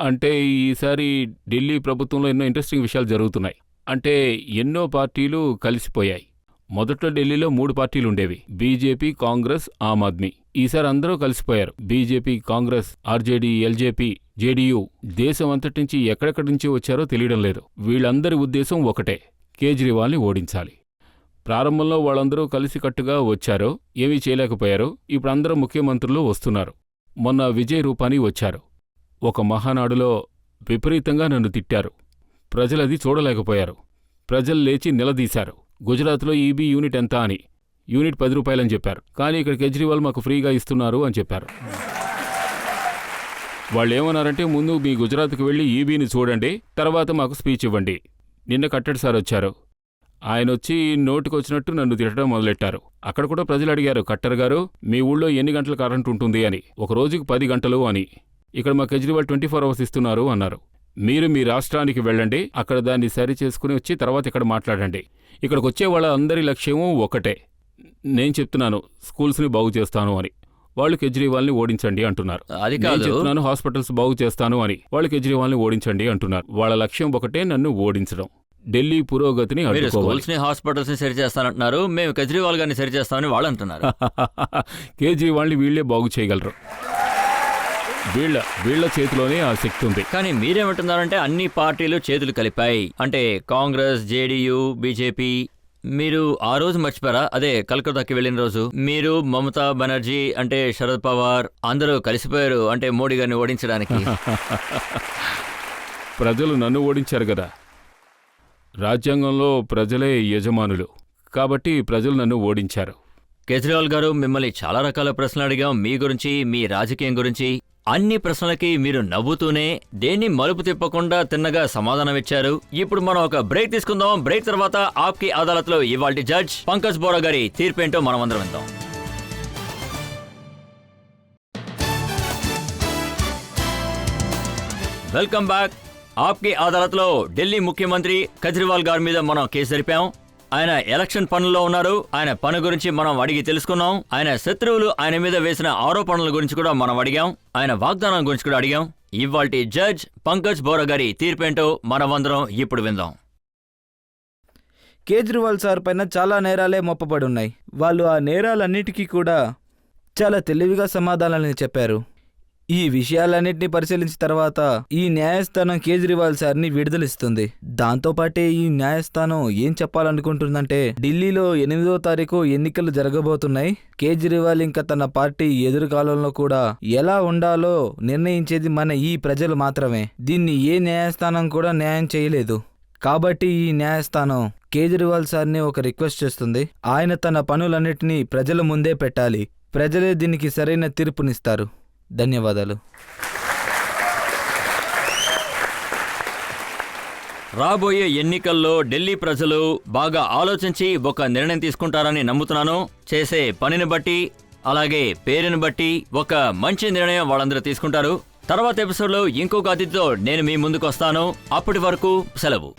అంటే ఈసారి ఢిల్లీ ప్రభుత్వంలో ఎన్నో ఇంట్రెస్టింగ్ విషయాలు జరుగుతున్నాయి. అంటే ఎన్నో పార్టీలు కలిసిపోయాయి. మొదట్లో ఢిల్లీలో 3 పార్టీలు ఉండేవి, బీజేపీ, కాంగ్రెస్, ఆమ్ ఆద్మీ. ఈసారి అందరూ కలిసిపోయారు. BJP, Congress, RJD, LJP, JDU. దేశం అంతటి నుంచి ఎక్కడెక్కడి నుంచి వచ్చారో తెలియడం లేదు. వీళ్ళందరి ఉద్దేశం ఒకటే, కేజ్రీవాల్ని ఓడించాలి. ప్రారంభంలో వాళ్ళందరూ కలిసికట్టుగా వచ్చారు, ఏమీ చేయలేకపోయారు. ఇప్పుడు అందరూ ముఖ్యమంత్రులు వస్తున్నారు. మొన్న విజయ్ రూపానీ వచ్చారు. ఒక మహానాడులో విపరీతంగా నన్ను తిట్టారు. ప్రజలది చూడలేకపోయారు. ప్రజలు లేచి నిలదీశారు. గుజరాత్లో ఈబీ యూనిట్ ఎంత అని. యూనిట్ 10 రూపాయలని చెప్పారు. కానీ ఇక్కడ కేజ్రీవాల్ మాకు ఫ్రీగా ఇస్తున్నారు అని చెప్పారు. వాళ్ళేమన్నారంటే, ముందు మీ గుజరాత్కి వెళ్ళి ఈబీని చూడండి, తర్వాత మాకు స్పీచ్ ఇవ్వండి. నిన్న కట్టడి సార్ వచ్చారు. ఆయన వచ్చి నోటికొచ్చినట్టు నన్ను తిట్టడం మొదలెట్టారు. అక్కడ కూడా ప్రజలు అడిగారు, కట్టర్ గారు మీ ఊళ్ళో ఎన్ని గంటల కరెంట్ ఉంటుంది అని. ఒక రోజుకి 10 గంటలు అని. ఇక్కడ మా కేజ్రీవాల్ 24 అవర్స్ ఇస్తున్నారు అన్నారు. మీరు మీ రాష్ట్రానికి వెళ్ళండి, అక్కడ దాన్ని సరి చేసుకుని వచ్చి తర్వాత ఇక్కడ మాట్లాడండి. ఇక్కడికి వచ్చే వాళ్ళ అందరి లక్ష్యమూ ఒకటే. నేను చెప్తున్నాను స్కూల్స్ని బాగు చేస్తాను అని, వాళ్ళు కేజ్రీవాల్ని ఓడించండి అంటున్నారు. అది నేను కాదు, చెప్తున్నాను హాస్పిటల్స్ బాగు చేస్తాను అని, వాళ్ళు కేజ్రీవాల్ని ఓడించండి అంటున్నారు. వాళ్ళ లక్ష్యం ఒకటే, నన్ను ఓడించడం, ఢిల్లీ పురోగతిని మీరు అడ్డుకోవాలి. స్కూల్స్ ని హాస్పిటల్స్ ని సరి చేస్తానంటున్నారు, మేము కేజ్రీవాల్ గారిని సరి చేస్తామని వాళ్ళు అంటున్నారు. కేజ్రీవాల్ని వీళ్లే బాగు చేయగలరు. వీళ్ల చేతిలోనే ఆ శక్తి ఉంది. కానీ మీరేమంటున్నారంటే అన్ని పార్టీలు చేతులు కలిపాయి, అంటే కాంగ్రెస్, జేడీయూ, బీజేపీ. మీరు ఆ రోజు మర్చిపోయారా? అదే కలకత్తాకి వెళ్ళిన రోజు మీరు, మమతా బెనర్జీ, అంటే శరద్ పవార్ అందరూ కలిసిపోయారు, అంటే మోడీ గారిని ఓడించడానికి. ప్రజలు నన్ను ఓడించారు కదా. రాజ్యాంగంలో ప్రజలే యజమానులు, కాబట్టి ప్రజలు నన్ను ఓడించారు. కేజ్రీవాల్ గారు, మిమ్మల్ని చాలా రకాల ప్రశ్నలు అడిగాం, మీ గురించి, మీ రాజకీయం గురించి. అన్ని ప్రశ్నలకి మీరు నవ్వుతూనే, దేన్ని మలుపు తిప్పకుండా తిన్నగా సమాధానం ఇచ్చారు. ఇప్పుడు మనం ఒక బ్రేక్ తీసుకుందాం. బ్రేక్ తర్వాత ఆప్కి అదాలత్లో ఇవాల్టి జడ్జ్ పంకజ్ బోరా గారి తీర్పేంటో మనం అందరం విందాం. Welcome back. ఆప్కి అదాలత్లో ఢిల్లీ ముఖ్యమంత్రి కేజ్రీవాల్ గారి మీద మనం కేసు జరిపాం. ఆయన ఎలక్షన్ పనుల్లో ఉన్నారు. ఆయన పని గురించి మనం అడిగి తెలుసుకున్నాం. ఆయన శత్రువులు ఆయన మీద వేసిన ఆరోపణల గురించి కూడా మనం అడిగాం. ఆయన వాగ్దానం గురించి కూడా అడిగాం. ఇవాల్టి జడ్జ్ పంకజ్ బోరా గారి తీర్పేంటో మనమందరం ఇప్పుడు విందాం. కేజ్రీవాల్ సార్ పైన చాలా నేరాలే మోపబడి ఉన్నాయి. వాళ్ళు ఆ నేరాలన్నిటికీ కూడా చాలా తెలివిగా సమాధానాలని చెప్పారు. ఈ విషయాలన్నింటినీ పరిశీలించిన తర్వాత ఈ న్యాయస్థానం కేజ్రీవాల్ సార్ని విడుదలిస్తుంది. దాంతోపాటే ఈ న్యాయస్థానం ఏం చెప్పాలనుకుంటుందంటే, ఢిల్లీలో 8వ తారీఖు ఎన్నికలు జరగబోతున్నాయి. కేజ్రీవాల్ ఇంకా తన పార్టీ ఎదురుకాలంలో కూడా ఎలా ఉండాలో నిర్ణయించేది మన ఈ ప్రజలు మాత్రమే. దీన్ని ఏ న్యాయస్థానం కూడా న్యాయం చేయలేదు. కాబట్టి ఈ న్యాయస్థానం కేజ్రీవాల్ సార్ని ఒక రిక్వెస్ట్ చేస్తుంది. ఆయన తన పనులన్నిటినీ ప్రజల ముందే పెట్టాలి. ప్రజలే దీనికి సరైన తీర్పునిస్తారు. ధన్యవాదాలు. రాబోయే ఎన్నికల్లో ఢిల్లీ ప్రజలు బాగా ఆలోచించి ఒక నిర్ణయం తీసుకుంటారని నమ్ముతున్నాను. చేసే పనిని బట్టి అలాగే పేరుని బట్టి ఒక మంచి నిర్ణయం వాళ్ళందరూ తీసుకుంటారు. తర్వాత ఎపిసోడ్లో ఇంకొక అతిథితో నేను మీ ముందుకు వస్తాను. అప్పటి వరకు సెలవు.